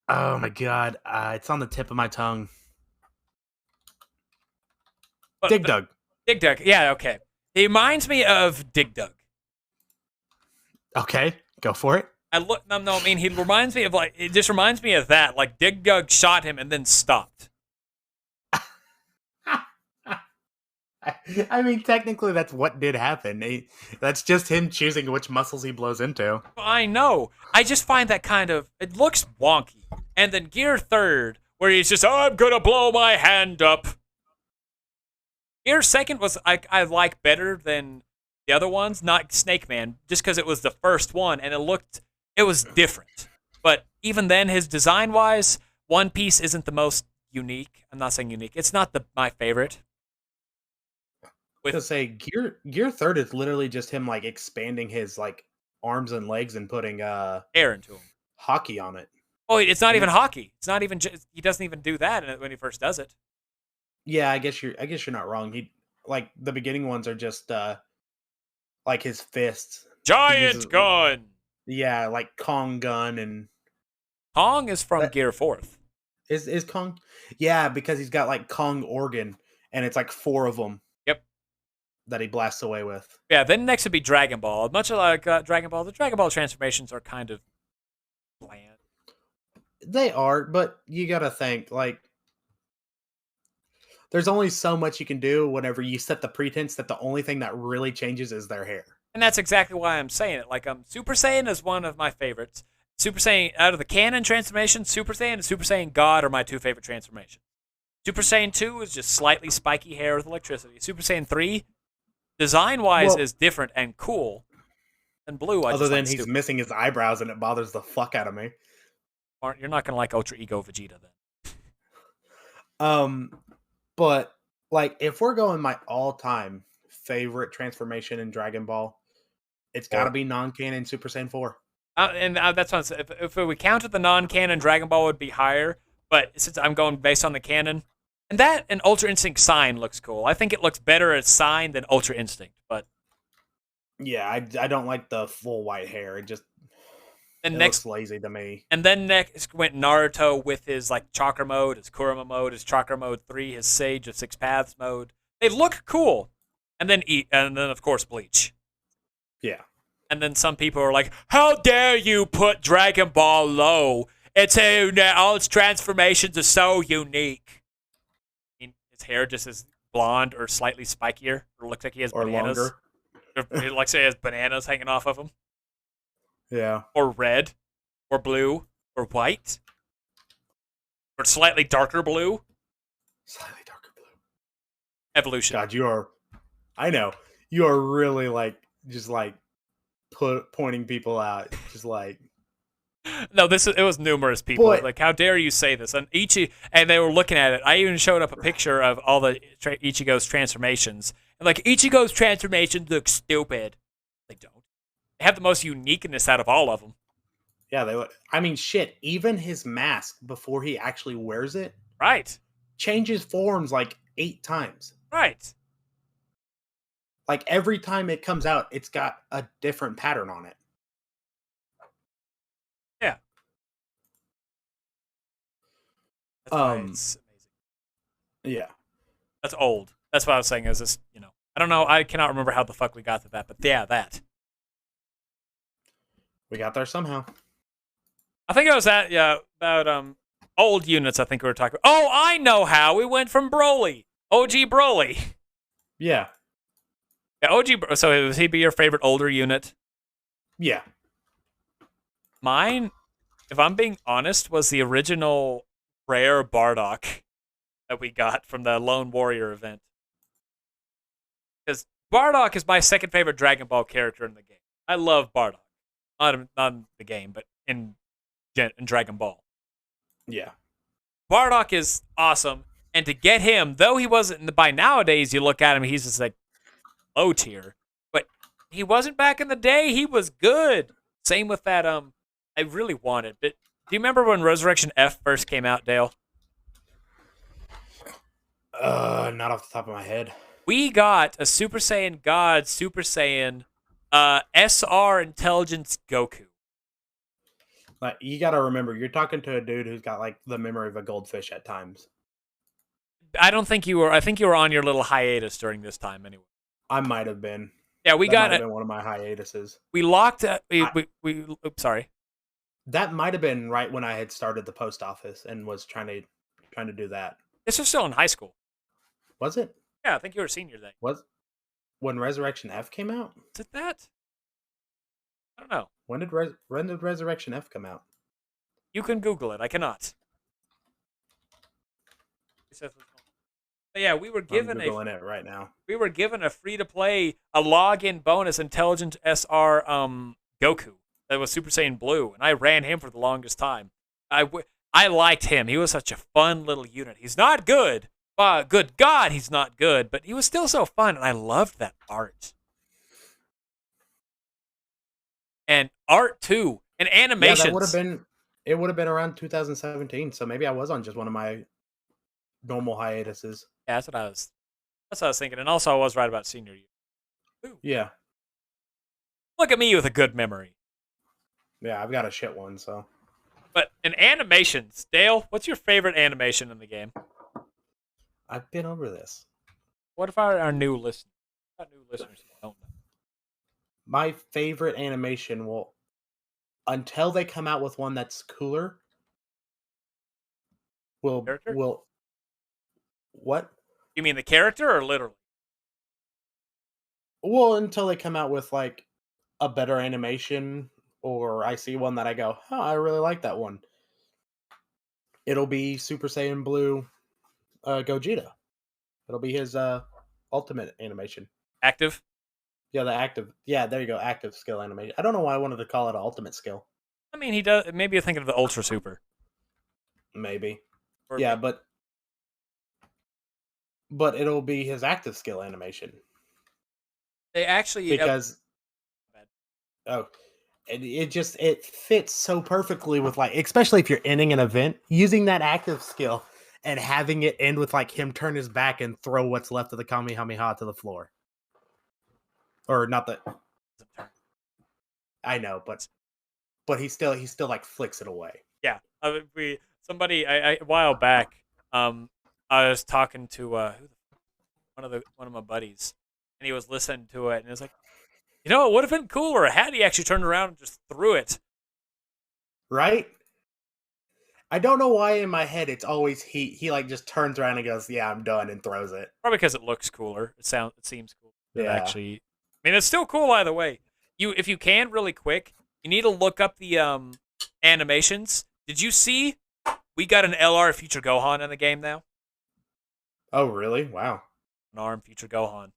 oh my god, it's on the tip of my tongue. Dig Dug. Dig Dug, yeah, okay. He reminds me of Dig Dug. Okay, go for it. I mean, he reminds me of it just reminds me of that. Like Dig Dug shot him and then stopped. I mean, technically, that's what did happen. That's just him choosing which muscles he blows into. I know. I just find that it looks wonky. And then Gear 3rd, where he's just, I'm gonna blow my hand up. Gear 2nd was I like better than the other ones, not Snake Man, just because it was the first one and it was different. But even then, his design-wise, One Piece isn't the most unique. I'm not saying unique. It's not my favorite. To say Gear 3rd is literally just him like expanding his like arms and legs and putting air into him, hockey on it. Oh, it's not even hockey. It's not even. He doesn't even do that when he first does it. Yeah, I guess you're not wrong. He like the beginning ones are just like his fists. Giant gun. Yeah, like Kong gun and Kong is from Gear 4th. Is Kong? Yeah, because he's got like Kong organ and it's like 4 of them. Yep. That he blasts away with. Yeah, then next would be Dragon Ball. Much like Dragon Ball, the Dragon Ball transformations are kind of bland. They are, but you gotta think, like, there's only so much you can do whenever you set the pretense that the only thing that really changes is their hair. And that's exactly why I'm saying it. Like, Super Saiyan is one of my favorites. Super Saiyan, out of the canon transformations, Super Saiyan and Super Saiyan God are my 2 favorite transformations. Super Saiyan 2 is just slightly spiky hair with electricity. Super Saiyan 3, design-wise, is different and cool. And Blue, other than he's missing his eyebrows and it bothers the fuck out of me. You're not gonna like Ultra Ego Vegeta then. But like, if we're going my all-time favorite transformation in Dragon Ball, it's got to be non-canon Super Saiyan 4. And that's what I'm saying. If we counted the non-canon, Dragon Ball would be higher. But since I'm going based on the canon, and that and Ultra Instinct Sign looks cool. I think it looks better as Sign than Ultra Instinct. But yeah, I don't like the full white hair. It looks lazy to me. And then next went Naruto with his like chakra mode, his Kurama mode, his chakra mode 3, his Sage of 6 Paths mode. They look cool. And then of course Bleach. Yeah. And then some people are like, "How dare you put Dragon Ball low? All its transformations are so unique." I mean, his hair just is blonde or slightly spikier, or looks like he has bananas. Longer. It looks like he has bananas hanging off of him. Yeah. Or red, or blue, or white, or slightly darker blue. Slightly darker blue. Evolution. God, I know. You are really like, just like, pointing people out. Just like. No, it was numerous people. But Like, how dare you say this? And and they were looking at it. I even showed up a picture of all the Ichigo's transformations. And like, Ichigo's transformations look stupid. They don't. They have the most uniqueness out of all of them. yeah, they would. I mean, shit. Even his mask before he actually wears it Right. changes forms like 8 times. Right. Like every time it comes out, it's got a different pattern on it. Yeah. That's why it's amazing. Yeah. That's old. That's what I was saying. Is this, I don't know. I cannot remember how the fuck we got to that, but yeah, that. We got there somehow. I think it was about old units. I think we were talking. Oh, I know how we went from Broly, OG Broly. Yeah. Yeah, OG. So was he be your favorite older unit? Yeah. Mine, if I'm being honest, was the original rare Bardock that we got from the Lone Warrior event. Because Bardock is my second favorite Dragon Ball character in the game. I love Bardock. Not in the game, but in Dragon Ball. Yeah. Bardock is awesome. And to get him, though he wasn't, by nowadays you look at him, he's just like low tier. But he wasn't back in the day. He was good. Same with that, I really wanted. But do you remember when Resurrection F first came out, Dale? Not off the top of my head. We got a Super Saiyan God, Super Saiyan, SR Intelligence Goku. Like, you got to remember, you're talking to a dude who's got like the memory of a goldfish at times. I don't think you were. I think you were on your little hiatus during this time, anyway. I might have been. Yeah, that might have been one of my hiatuses. We locked. Oops, sorry. That might have been right when I had started the post office and was trying to do that. This was still in high school. Was it? Yeah, I think you were a senior then. Was when Resurrection F came out? Is it that? I don't know. When did Resurrection F come out? You can Google it. I cannot. But yeah, we were given I'm Googling it right now. We were given a free to play, a login bonus Intelligent SR Goku that was Super Saiyan Blue, and I ran him for the longest time. I liked him. He was such a fun little unit. He's not good. Good God, he's not good, but he was still so fun, and I loved that art. And art too, and animations. Yeah, it would have been around 2017, so maybe I was on just one of my normal hiatuses. Yeah, that's what I was thinking. And also I was right about senior year. Ooh. Yeah. Look at me with a good memory. Yeah, I've got a shit one, so. But in animations, Dale, what's your favorite animation in the game? I've been over this. What if our new listeners? Don't know. My favorite animation will, until they come out with one that's cooler, will what? You mean the character or literally? Well, until they come out with like a better animation, or I see one that I go, oh, I really like that one. It'll be Super Saiyan Blue Gogeta. It'll be his ultimate animation. Active? Yeah, the active. Yeah, there you go. Active skill animation. I don't know why I wanted to call it an ultimate skill. I mean, he does. Maybe you're thinking of the Ultra Super. Maybe. Or yeah, maybe. But it'll be his active skill animation. They actually because it fits so perfectly with like, especially if you're ending an event, using that active skill and having it end with like him turn his back and throw what's left of the Kamehameha to the floor. Or not that. I know, but he still like flicks it away. Yeah, somebody a while back, I was talking to one of my buddies, and he was listening to it, and he was like, it would have been cooler had he actually turned around and just threw it. Right? I don't know why in my head it's always he like just turns around and goes, "Yeah, I'm done," and throws it. Probably because it looks cooler. It seems cool. Yeah. Actually, I mean, it's still cool either way. If you can really quick, you need to look up the animations. Did you see we got an LR Future Gohan in the game now? Oh, really? Wow. An arm Future Gohan.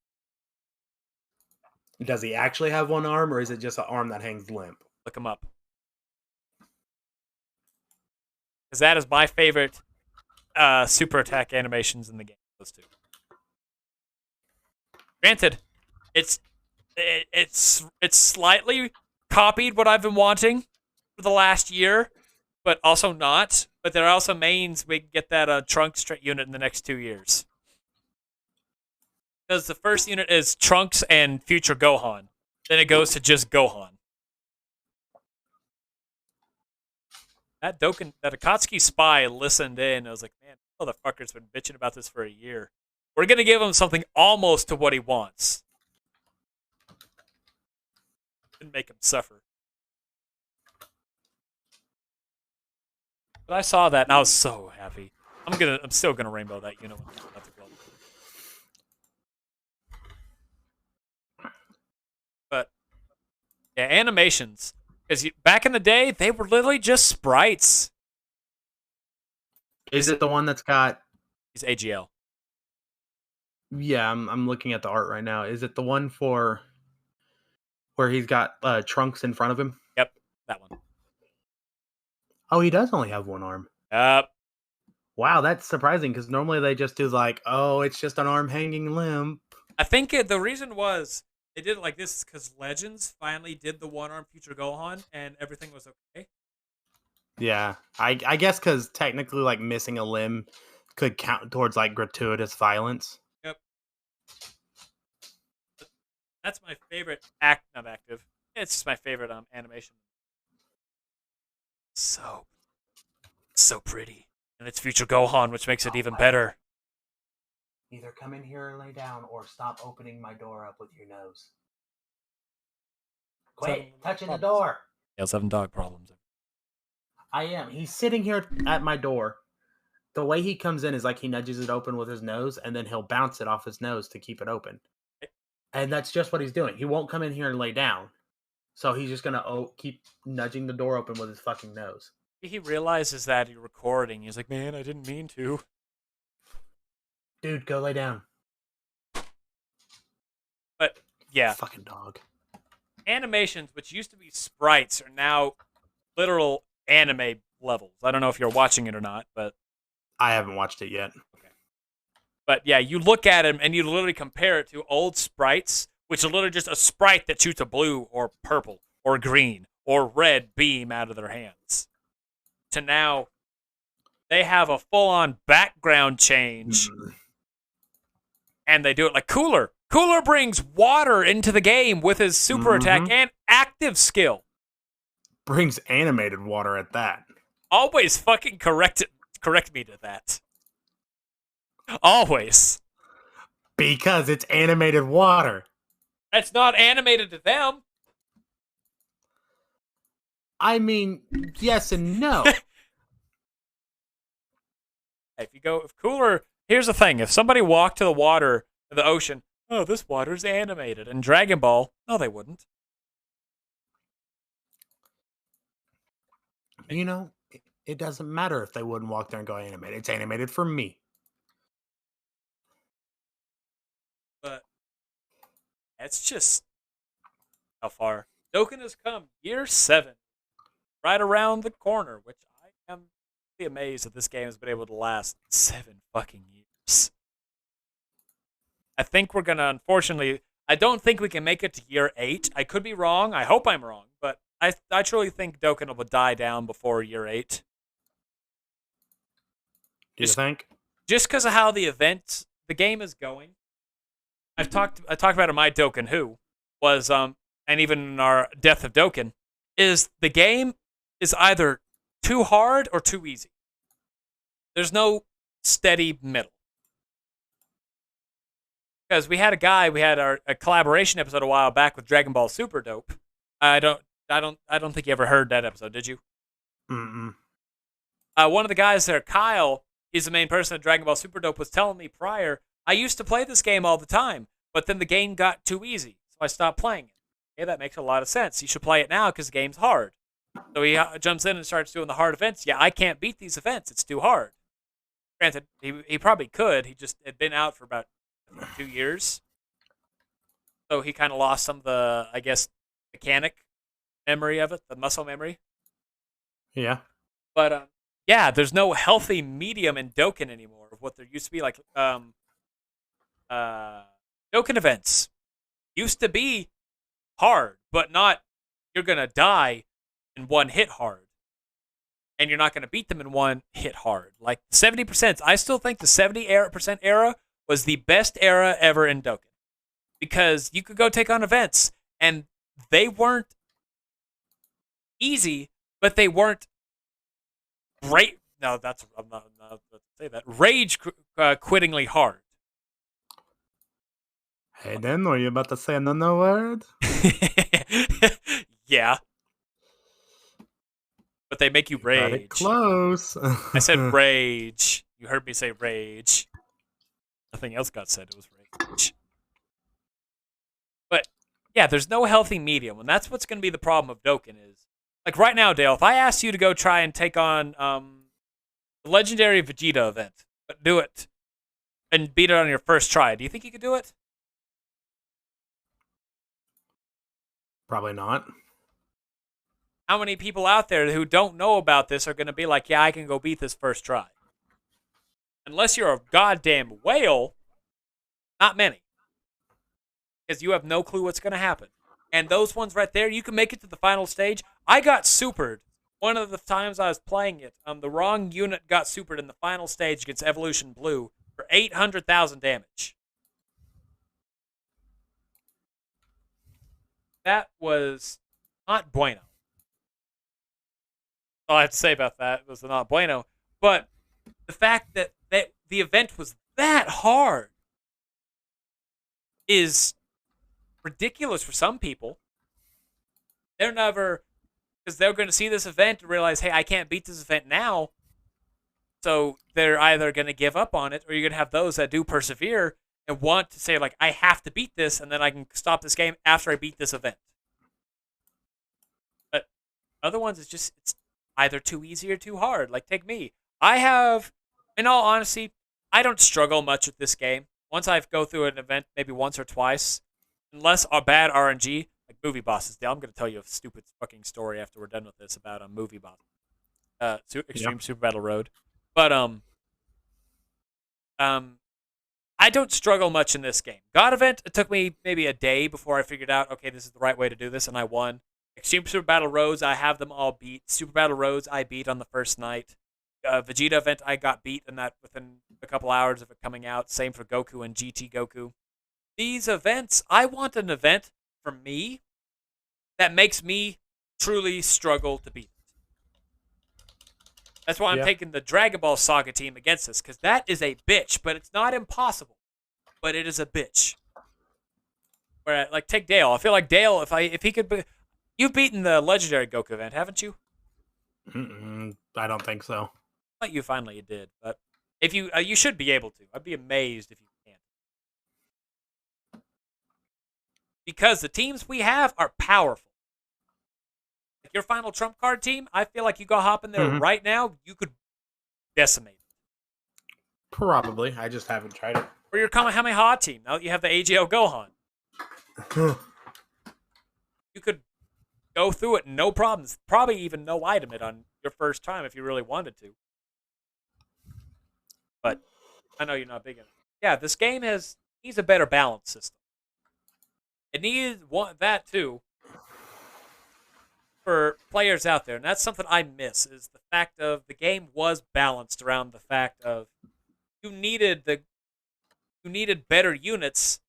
Does he actually have one arm, or is it just an arm that hangs limp? Look him up. because that is my favorite super attack animations in the game. Those two. Granted, it's slightly copied what I've been wanting for the last year, but also not. But there also means we can get that Trunks unit in the next 2 years. Because the first unit is Trunks and future Gohan. Then it goes to just Gohan. That Akatsuki spy listened in. I was like, man, this motherfucker's been bitching about this for a year. We're going to give him something almost to what he wants. And make him suffer. But I saw that and I was so happy. I'm still gonna rainbow that unit when I'm at the club. But yeah, animations. Because back in the day, they were literally just sprites. Is it the one that's got? He's AGL. Yeah, I'm looking at the art right now. Is it the one for where he's got Trunks in front of him? Yep, that one. Oh, he does only have one arm. Yep. Wow, that's surprising because normally they just do like, oh, it's just an arm hanging limp. I think the reason was they did it like this because Legends finally did the one-arm future Gohan and everything was okay. Yeah, I guess because technically, like missing a limb could count towards like gratuitous violence. Yep. That's my favorite not active. It's just my favorite animation. So pretty. And it's future Gohan, which makes it even better. Either come in here and lay down or stop opening my door up with your nose. Quit touching the door. Yeah, I was having dog problems. I am. He's sitting here at my door. The way he comes in is like he nudges it open with his nose, and then he'll bounce it off his nose to keep it open. And that's just what he's doing. He won't come in here and lay down. So he's just going to keep nudging the door open with his fucking nose. He realizes that you're recording. He's like, man, I didn't mean to. Dude, go lay down. But, yeah. Fucking dog. Animations, which used to be sprites, are now literal anime levels. I don't know if you're watching it or not, but... I haven't watched it yet. Okay. But, yeah, you look at them, and you literally compare it to old sprites, which are literally just a sprite that shoots a blue or purple or green or red beam out of their hands. To now, they have a full-on background change, and they do it like Cooler. Cooler brings water into the game with his super attack and active skill. Brings animated water at that. Always fucking correct me to that. Always. Because it's animated water. That's not animated to them. I mean, yes and no. If Cooler, here's the thing: if somebody walked to the water, the ocean, oh, this water's animated. And Dragon Ball, no, they wouldn't. You know, it doesn't matter if they wouldn't walk there and go animated. It's animated for me. But it's just how far Dokkan has come. Year 7, right around the corner, which I am really amazed that this game has been able to last 7 fucking years. I think we're gonna, unfortunately, I don't think we can make it to year 8. I could be wrong. I hope I'm wrong, but I truly think Dokkan will die down before year 8. Do you think? Just because of how the game is going. I talked about it in my Dokkan Who was and even in our Death of Dokkan is the game is either too hard or too easy. There's no steady middle. Because we had a collaboration episode a while back with Dragon Ball Super Dope. I don't think you ever heard that episode, did you? Mm-mm. One of the guys there, Kyle, he's the main person at Dragon Ball Super Dope, was telling me prior, I used to play this game all the time, but then the game got too easy, so I stopped playing it. Okay, that makes a lot of sense. You should play it now because the game's hard. So he jumps in and starts doing the hard events. Yeah, I can't beat these events. It's too hard. Granted, he probably could. He just had been out for about 2 years. So he kind of lost some of the, I guess, mechanic memory of it, the muscle memory. Yeah. But yeah, there's no healthy medium in Dokkan anymore of what there used to be. Like uh, Dokkan events used to be hard, but not you're gonna die in one hit hard, and you're not gonna beat them in one hit hard. Like 70%, I still think the 70% era was the best era ever in Dokkan because you could go take on events and they weren't easy, but they weren't great. No, I'm not about to say that. Rage quittingly hard. Hayden, were you about to say another word? Yeah, but they make you Got it rage. close. I said rage. You heard me say rage. Nothing else got said. It was rage. But yeah, there's no healthy medium, and that's what's going to be the problem of Dokkan is like right now, Dale. If I asked you to go try and take on the legendary Vegeta event, but do it and beat it on your first try, do you think you could do it? Probably not. How many people out there who don't know about this are going to be like, yeah, I can go beat this first try? Unless you're a goddamn whale, not many. Because you have no clue what's going to happen. And those ones right there, you can make it to the final stage. I got supered one of the times I was playing it. The wrong unit got supered in the final stage against Evolution Blue for 800,000 damage. That was not bueno. All I have to say about that was not bueno. But the fact that the event was that hard is ridiculous for some people. They're never, because they're going to see this event and realize, hey, I can't beat this event now. So they're either going to give up on it, or you're going to have those that do persevere and want to say, like, I have to beat this, and then I can stop this game after I beat this event. But other ones, it's either too easy or too hard. Like, take me. I have, in all honesty, I don't struggle much with this game. Once I go through an event maybe once or twice, unless a bad RNG, like movie bosses. I'm going to tell you a stupid fucking story after we're done with this about a movie boss. Extreme Super Battle Road. But I don't struggle much in this game. God event, it took me maybe a day before I figured out, okay, this is the right way to do this, and I won. Extreme Super Battle Roads, I have them all beat. Super Battle Roads, I beat on the first night. Vegeta event, I got beat in that within a couple hours of it coming out. Same for Goku and GT Goku. These events, I want an event for me that makes me truly struggle to beat it. That's why I'm taking the Dragon Ball Saga team against this, because that is a bitch, but it's not impossible. But it is a bitch. Where, like, take Dale. I feel like Dale, if he could be, you've beaten the legendary Goku event, haven't you? I don't think so. I thought you finally did, but if you should be able to. I'd be amazed if you can't. Because the teams we have are powerful. Like your final trump card team, I feel like you go hop in there right now, you could decimate it. Probably. I just haven't tried it. Or your Kamehameha team, now that you have the AGO Gohan. You could go through it, no problems. Probably even no item it on your first time if you really wanted to. But I know you're not big enough. Yeah, this game needs a better balance system. It needs that too for players out there, and that's something I miss. Is the fact of the game was balanced around the fact of you needed better units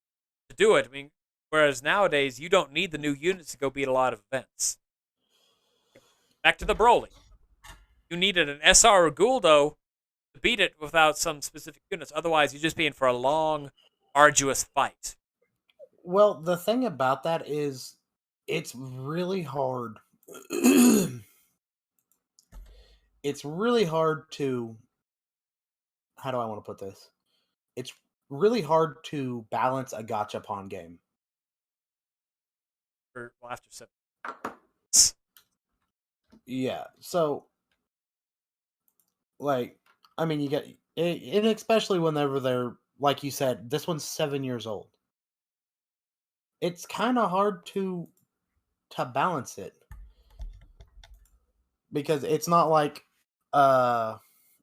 to do it. I mean, whereas nowadays you don't need the new units to go beat a lot of events. Back to the Broly, you needed an SR or Guldo to beat it without some specific units. Otherwise, you're just being for a long, arduous fight. Well, the thing about that is it's really hard. It's really hard to, how do I want to put this? It's really hard to balance a gachapon game. After 7. Yeah, so, like, I mean, you get, and especially whenever they're, like you said, this one's 7 years old. It's kind of hard to balance it. Because it's not like Uh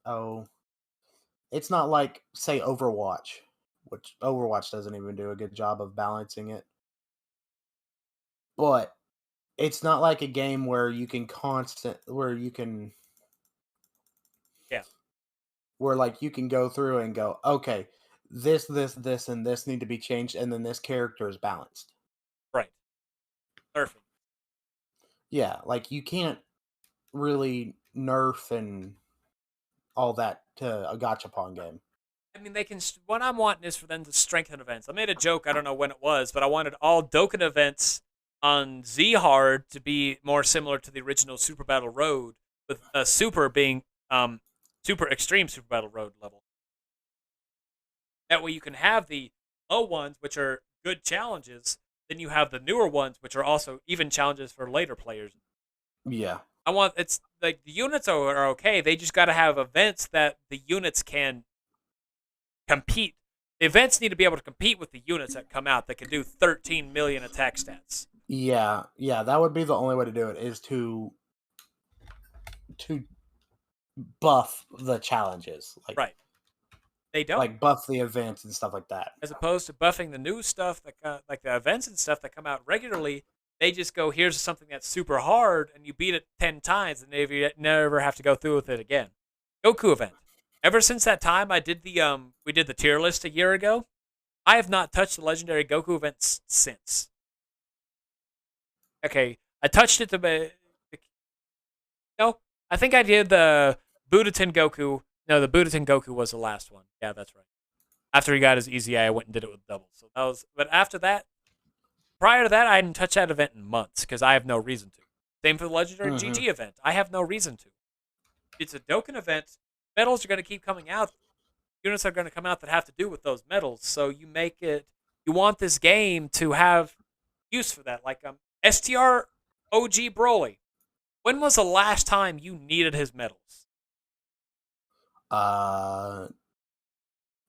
oh, it's not like say Overwatch, which Overwatch doesn't even do a good job of balancing it. But it's not like a game where you can Yeah, where like you can go through and go, okay, this, and this need to be changed, and then this character is balanced. right. Perfect. Yeah, like you can't really nerf and all that to a gachapon game. I mean, they can. What I'm wanting is for them to strengthen events. I made a joke. I don't know when it was, but I wanted all Dokkan events on Z Hard to be more similar to the original Super Battle Road, with Super being Super Extreme Super Battle Road level. That way, you can have the low ones, which are good challenges. Then you have the newer ones, which are also even challenges for later players. Yeah. I want it's like the units are okay. They just got to have events that the units can compete. The events need to be able to compete with the units that come out that can do 13 million attack stats. Yeah, yeah, that would be the only way to do it is to buff the challenges, Right. They don't. like buff the events and stuff like that. As opposed to buffing the new stuff that like the events and stuff that come out regularly, they just go, here's something that's super hard, and you beat it 10 times, and you never have to go through with it again. Goku event. Ever since that time I did we did the tier list a year ago, I have not touched the legendary Goku events since. Okay, I touched it to no, I think I did the Budokan Goku. No, the Budokan Goku was the last one. Yeah, that's right. After he got his easy I went and did it with doubles. So that was, but after that, prior to that, I hadn't touched that event in months because I have no reason to. Same for the Legendary Hmm. GG event. I have no reason to. It's a Dokkan event. Medals are going to keep coming out. Units are going to come out that have to do with those medals. So you make it. You want this game to have use for that. Like STR OG Broly. When was the last time you needed his medals? Uh,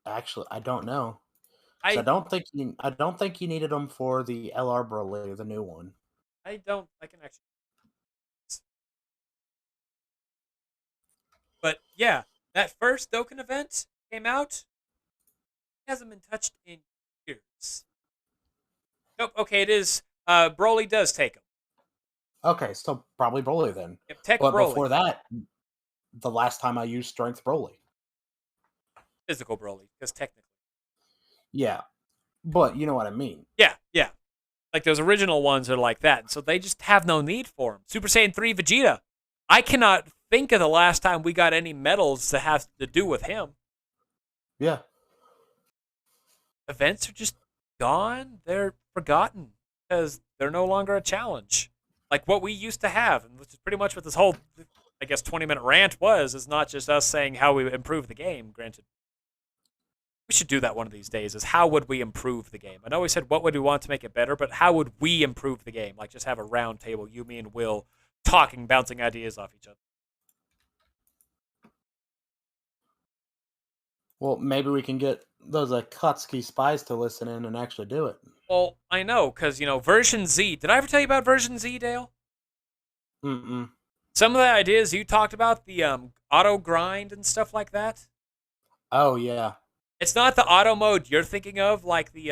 Actually, I don't know. So I I don't think you needed them for the LR Broly, the new one. I don't. I can actually. But yeah, that first Dokkan event came out. It hasn't been touched in years. Nope. Okay, it is. Broly does take him. Okay, so probably Broly then. Yep, Tech But Broly, before that, the last time I used Strength Broly. physical Broly, because technically, Yeah, but you know what I mean. yeah, yeah. Like those original ones are like that, so they just have no need for him. Super Saiyan 3 Vegeta. I cannot think of the last time we got any medals that have to do with him. Yeah. Events are just gone. They're forgotten because they're no longer a challenge. Like what we used to have, and which is pretty much what this whole, I guess, 20-minute rant was, is not just us saying how we improve the game. Granted, we should do that one of these days, is how would we improve the game? I know we said what would we want to make it better, but how would we improve the game? Like just have a round table, you, me, and Will, talking, bouncing ideas off each other. Well, maybe we can get those Akatsuki spies to listen in and actually do it. Well, I know, because, version Z. Did I ever tell you about version Z, Dale? Mm-mm. Some of the ideas you talked about, the auto grind and stuff like that. Oh, yeah. It's not the auto mode you're thinking of, like the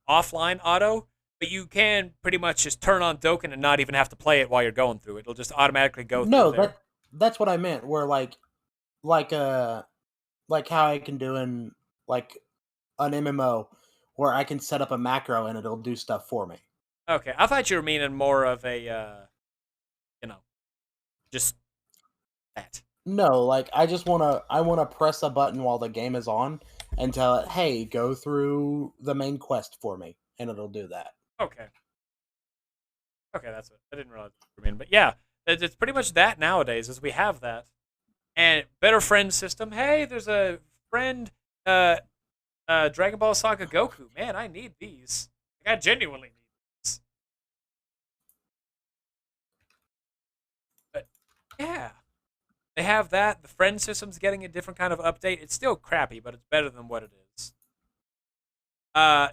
offline auto, but you can pretty much just turn on Dokkan and not even have to play it while you're going through it. It'll just automatically go No, through there. that's what I meant. Where like uh like how I can do in like an MMO where I can set up a macro and it'll do stuff for me. Okay, I thought you were meaning more of a, you know, just that. No, like I wanna press a button while the game is on and tell it, hey, go through the main quest for me, and it'll do that. Okay. Okay, that's it. I didn't realize what you mean. But yeah, it's pretty much that nowadays, is we have that. And better friend system. Hey, there's a friend, Dragon Ball Saga Goku. Man, I need these. Like, I genuinely need these. But yeah, they have that. The friend system's getting a different kind of update. It's still crappy, but it's better than what it is. Uh,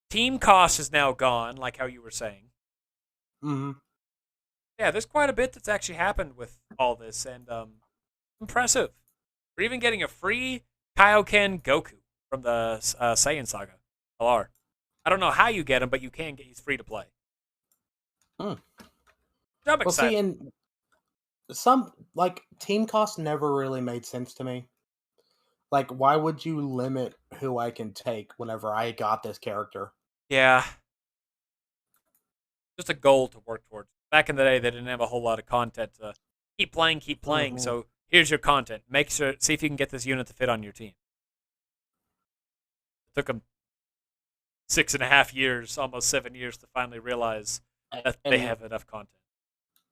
team cost is now gone, like how you were saying. Hmm. Yeah, there's quite a bit that's actually happened with all this, and Impressive. We're even getting a free Kaioken Goku from the Saiyan saga. LR. I don't know how you get him, but you can get. He's free to play. Hmm. I'm Well, see, excited. and some like team cost never really made sense to me. Like, why would you limit who I can take whenever I got this character? Yeah, just a goal to work towards. Back in the day, they didn't have a whole lot of content to keep playing, keep playing. Hmm. So here's your content. Make sure, see if you can get this unit to fit on your team. It took them 6.5 years, almost 7 years, to finally realize that they And have enough content.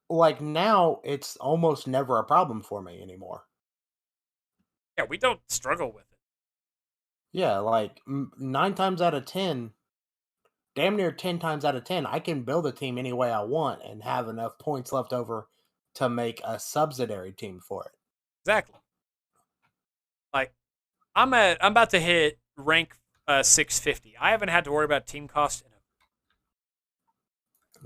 like now, it's almost never a problem for me anymore. Yeah, we don't struggle with it. Yeah, like 9 times out of 10, damn near 10 times out of 10, I can build a team any way I want and have enough points left over to make a subsidiary team for it. Exactly. Like I'm about to hit rank 650. I haven't had to worry about team cost in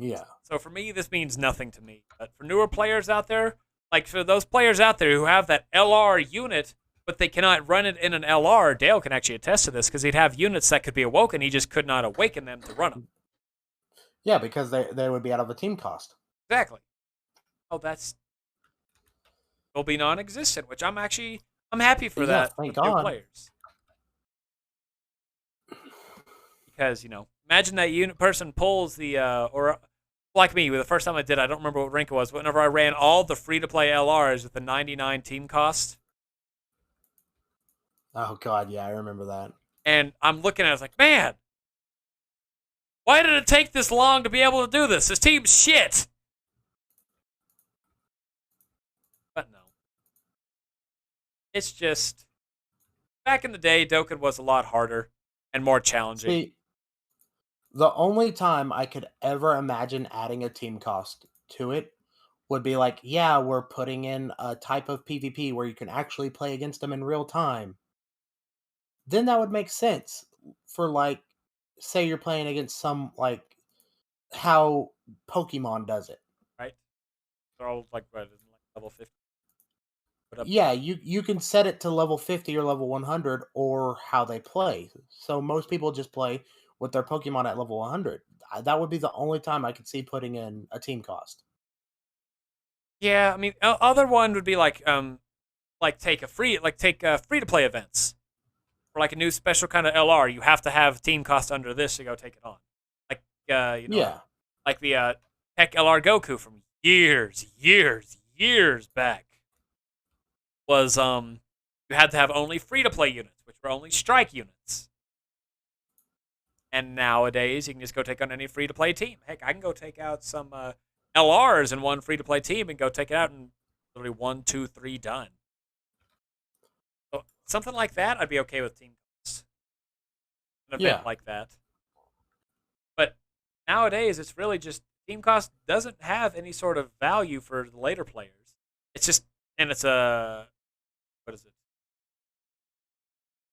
a. Yeah. So for me, this means nothing to me. But for newer players out there, like for those players out there who have that LR unit, but they cannot run it in an LR, Dale can actually attest to this because he'd have units that could be awoken. He just could not awaken them to run them. Yeah, because they would be out of a team cost. Exactly. Oh, that's will be non-existent, which I'm happy for Yeah, that thank with new God. players because imagine that unit person pulls the or like me, the first time I did, I don't remember what rank it was. But whenever I ran all the free-to-play LRs with the 99 team cost, Oh God, yeah, I remember that. and I'm looking at it, I was like, man, why did it take this long to be able to do this? This team's shit. But no, it's just back in the day, Dokkan was a lot harder and more challenging. See, the only time I could ever imagine adding a team cost to it would be like, yeah, we're putting in a type of PvP where you can actually play against them in real time. Then that would make sense for like, say you're playing against some like how Pokemon does it. Right? They're all like what, like level 50. Put up. Yeah, you can set it to level 50 or level 100 or how they play. So most people just play with their Pokemon at level 100. That would be the only time I could see putting in a team cost. Yeah, I mean, other one would be like take free to play events or like a new special kind of LR. You have to have team cost under this to go take it on. Like Yeah. like the Tech LR Goku from years back was you had to have only free to play units, which were only strike units. And nowadays, you can just go take on any free to play team. Heck, I can go take out some LRs in one free to play team and go take it out in literally 1, 2, 3 done. So something like that, I'd be okay with team costs. An event Yeah. like that. But nowadays, it's really just team cost doesn't have any sort of value for the later players. It's just, and it's a, what is it?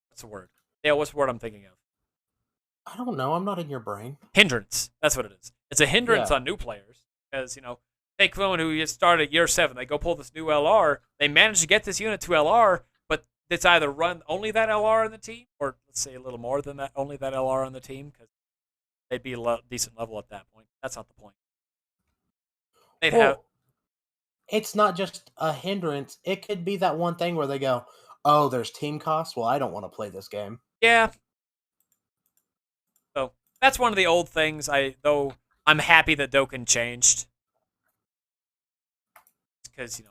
What's the word? Yeah, what's the word I'm thinking of? I don't know. I'm not in your brain. Hindrance. That's what it is. It's a hindrance Yeah. on new players because take someone who just started year 7. They go pull this new LR. They manage to get this unit to LR, but it's either run only that LR on the team, or let's say a little more than that, only that LR on the team, because they'd be a decent level at that point. That's not the point. They'd have Well, it's not just a hindrance. It could be that one thing where they go, "Oh, there's team costs. Well, I don't want to play this game." yeah. So that's one of the old things. I'm happy that Dokkan changed because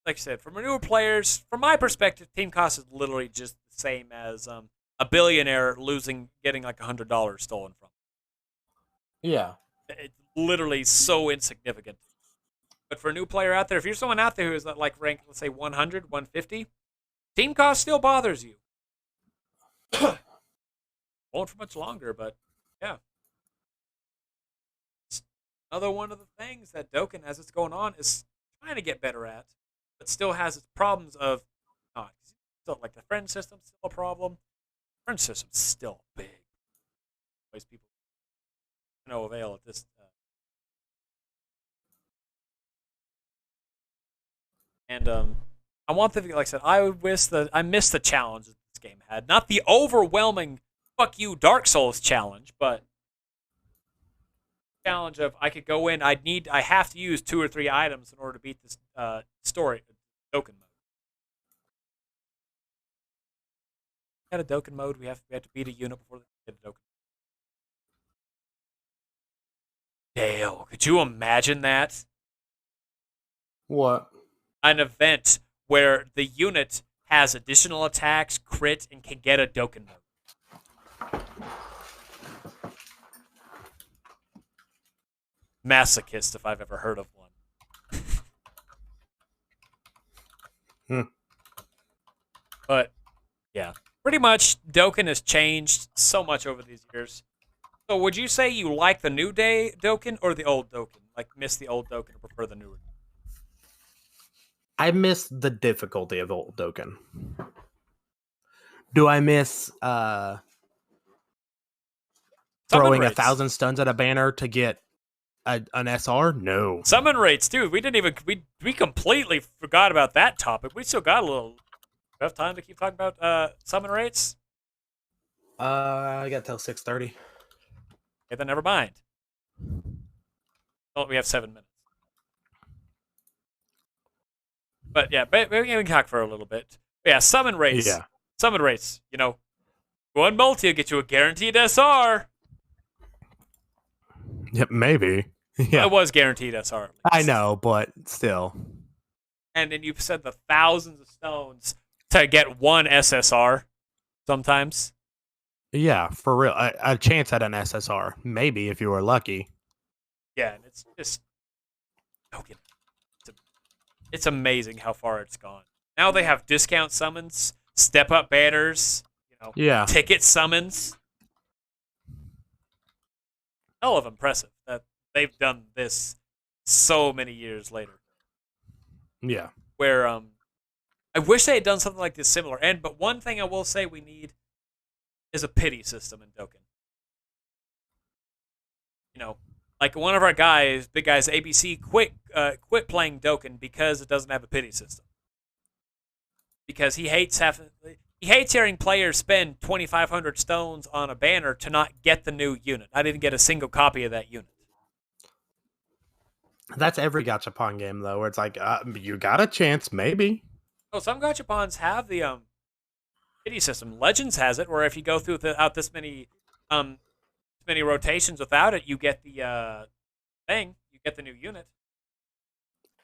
like I said, for newer players, from my perspective, team cost is literally just the same as a billionaire getting like $100 stolen from. Yeah. It's literally so insignificant. But for a new player out there, if you're someone out there who is like ranked, let's say 100, 150, team cost still bothers you. Won't for much longer, but yeah. It's another one of the things that Dokkan, as it's going on, is trying to get better at, but still has its problems of not. Still, like the friend system's still a problem. Friend system's still big. Ways people no avail at this. And I want the like I said. I miss the challenge that this game had, not the overwhelming "fuck you" Dark Souls challenge, but challenge of I could go in. I have to use 2 or 3 items in order to beat this story Dokkan mode. At a Dokkan mode, we have to beat a unit before they get a Dokkan. Dale, could you imagine that? What? An event where the unit has additional attacks, crit, and can get a Dokkan mode. Masochist, if I've ever heard of one. But, yeah. Pretty much, Dokkan has changed so much over these years. So would you say you like the new day Dokkan or the old Dokkan? Like, miss the old Dokkan or prefer the newer? I miss the difficulty of old Dokkan. Do I miss throwing 1,000 stuns at a banner to get an SR? No. Summon rates, dude. We completely forgot about that topic. We still got a little enough time to keep talking about summon rates. I got till 6:30. Okay, then never mind. Well, we have 7 minutes. But yeah, we can talk for a little bit. But yeah, summon rates. Yeah. Summon rates. You know, one multi will get you a guaranteed SR. Yep, maybe. Yeah. It was guaranteed SR. I know, but still. And then you've said the thousands of stones to get one SSR sometimes. Yeah, for real. A chance at an SSR. Maybe if you were lucky. Yeah, and it's just... Okay. It's amazing how far it's gone. Now they have discount summons, step-up banners, ticket summons. Hell of impressive that they've done this so many years later. Yeah. Where I wish they had done something like this similar. But one thing I will say we need is a pity system in Dokkan. You know, like one of our guys, big guys, ABC, quit playing Dokkan because it doesn't have a pity system. Because he hates hearing players spend 2,500 stones on a banner to not get the new unit. I didn't get a single copy of that unit. That's every gachapon game though, where it's like you got a chance, maybe. Oh, some gachapons have the pity system. Legends has it, where if you go through without this many rotations without it, you get the thing. You get the new unit.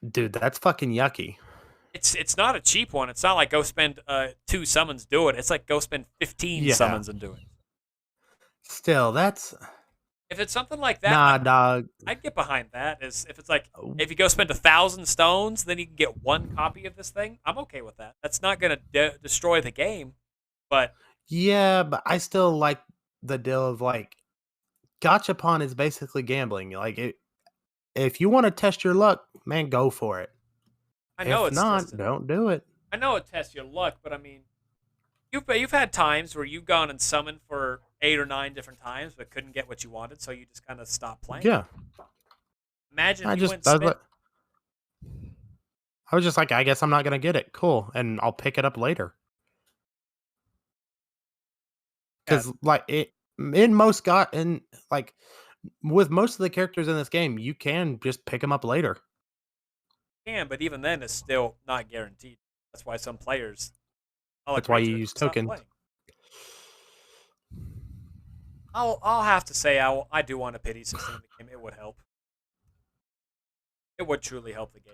Dude, that's fucking yucky. It's not a cheap one. It's not like go spend 2 summons, do it. It's like go spend 15 summons and do it. Still, that's... If it's something like that, nah, dog. I'd get behind that. If it's like, if you go spend 1,000 stones, then you can get 1 copy of this thing, I'm okay with that. That's not going to destroy the game, but... Yeah, but I still like the deal of, like, gachapon is basically gambling. Like, if you want to test your luck, man, go for it. I know if not, don't do it. I know it tests your luck, but I mean, you've had times where you've gone and summoned for 8 or 9 different times, but couldn't get what you wanted, so you just kind of stopped playing. Yeah. Imagine I was just like, I guess I'm not gonna get it. Cool, and I'll pick it up later. Because with most of the characters in this game, you can just pick them up later. But even then, it's still not guaranteed. That's why some players. That's why you use tokens. I'll have to say I do want a pity system in the game. It would help. It would truly help the game.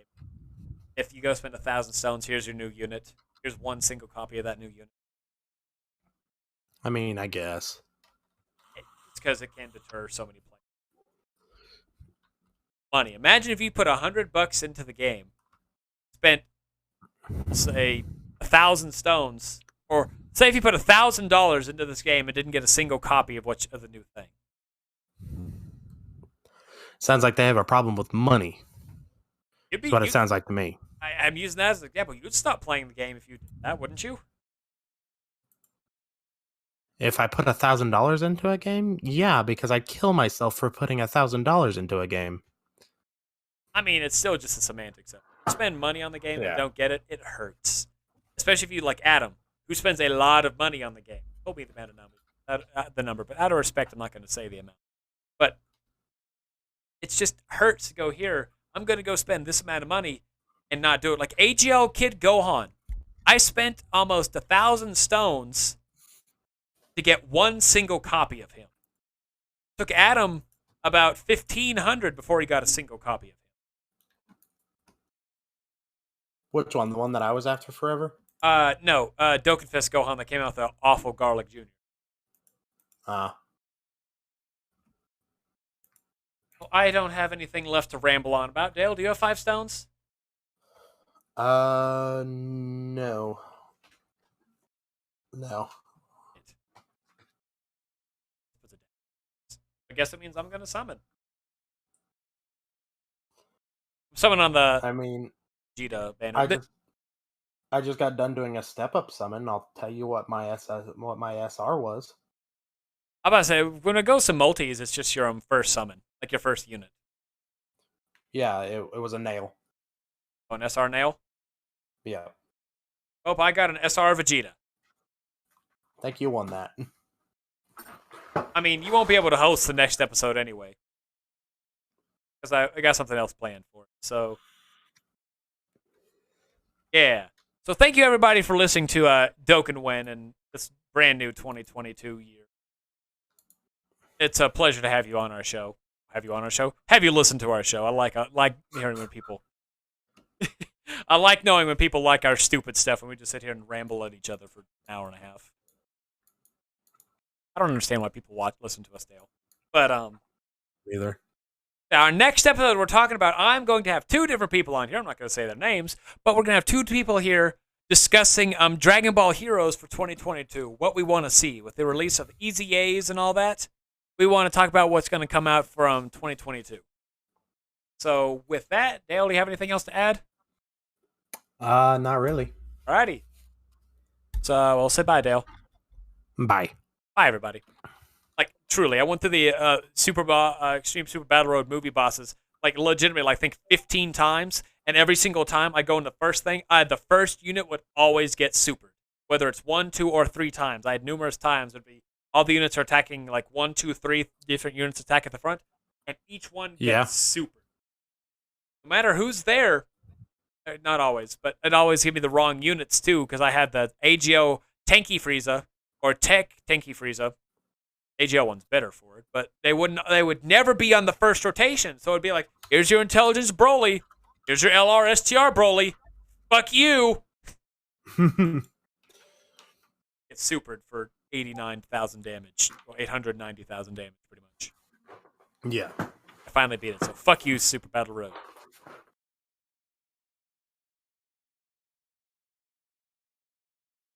If you go spend 1,000 stones, here's your new unit. Here's 1 single copy of that new unit. I mean, I guess it's because it can deter so many players. Money. Imagine if you put $100 into the game, spent say 1,000 stones, or say if you put $1,000 into this game and didn't get a single copy of the new thing. Sounds like they have a problem with money. That's what it sounds like to me. I'm using that as an example. You'd stop playing the game if you did that, wouldn't you? If I put $1,000 into a game, yeah, because I'd kill myself for putting $1,000 into a game. I mean, it's still just a semantics. spend money on the game and Yeah. don't get it, it hurts. Especially if you like Adam, who spends a lot of money on the game. Told me the amount of number, but out of respect, I'm not going to say the amount. But it's just hurts to go here. I'm going to go spend this amount of money and not do it. Like AGL Kid Gohan, I spent almost 1,000 stones to get one single copy of him. Took Adam about 1,500 before he got a single copy of him. Which one? The one that I was after forever? No, Dokkan Fest Gohan that came out with the awful Garlic Jr. I don't have anything left to ramble on about. Dale, do you have 5 stones? No. No. I guess it means I'm going to summon. Summon on the I mean, Vegeta banner. I just got done doing a step-up summon. I'll tell you what my SR was. I'm about to say, when it goes to multis, it's just your first summon, like your first unit. Yeah, it was a nail. Oh, an SR nail? Yeah. Oh, I got an SR Vegeta. I think you won that. I mean, you won't be able to host the next episode anyway. Because I got something else planned for it. So, yeah. So thank you, everybody, for listening to Dokkan Wen and this brand new 2022 year. It's a pleasure to have you on our show. Have you on our show? Have you listened to our show? I like hearing when people... I like knowing when people like our stupid stuff and we just sit here and ramble at each other for an hour and a half. I don't understand why people listen to us, Dale. But, Either. our next episode we're talking about, I'm going to have 2 different people on here. I'm not going to say their names, but we're going to have 2 people here discussing Dragon Ball Heroes for 2022, what we want to see with the release of Easy A's and all that. We want to talk about what's going to come out from 2022. So with that, Dale, do you have anything else to add? Not really. Alrighty. So we'll say bye, Dale. Bye. Bye, everybody. Like, truly, I went through the Extreme Super Battle Road movie bosses, like, legitimately, like, I think 15 times, and every single time I go in the first thing, the first unit would always get supered. Whether it's 1, 2, or 3 times. I had numerous times. It would be all the units are attacking, like, 1, 2, 3 different units attack at the front, and each one gets supered. No matter who's there, not always, but it always give me the wrong units, too, because I had the AGO Tanky Frieza, or Tech Tanky Frieza. AGL one's better for it, but they would never be on the first rotation. So it'd be like, here's your Intelligence Broly, here's your LR STR Broly, fuck you. It's supered for 89,000 damage, or 890,000 damage, pretty much. Yeah. I finally beat it, so fuck you, Super Battle Road.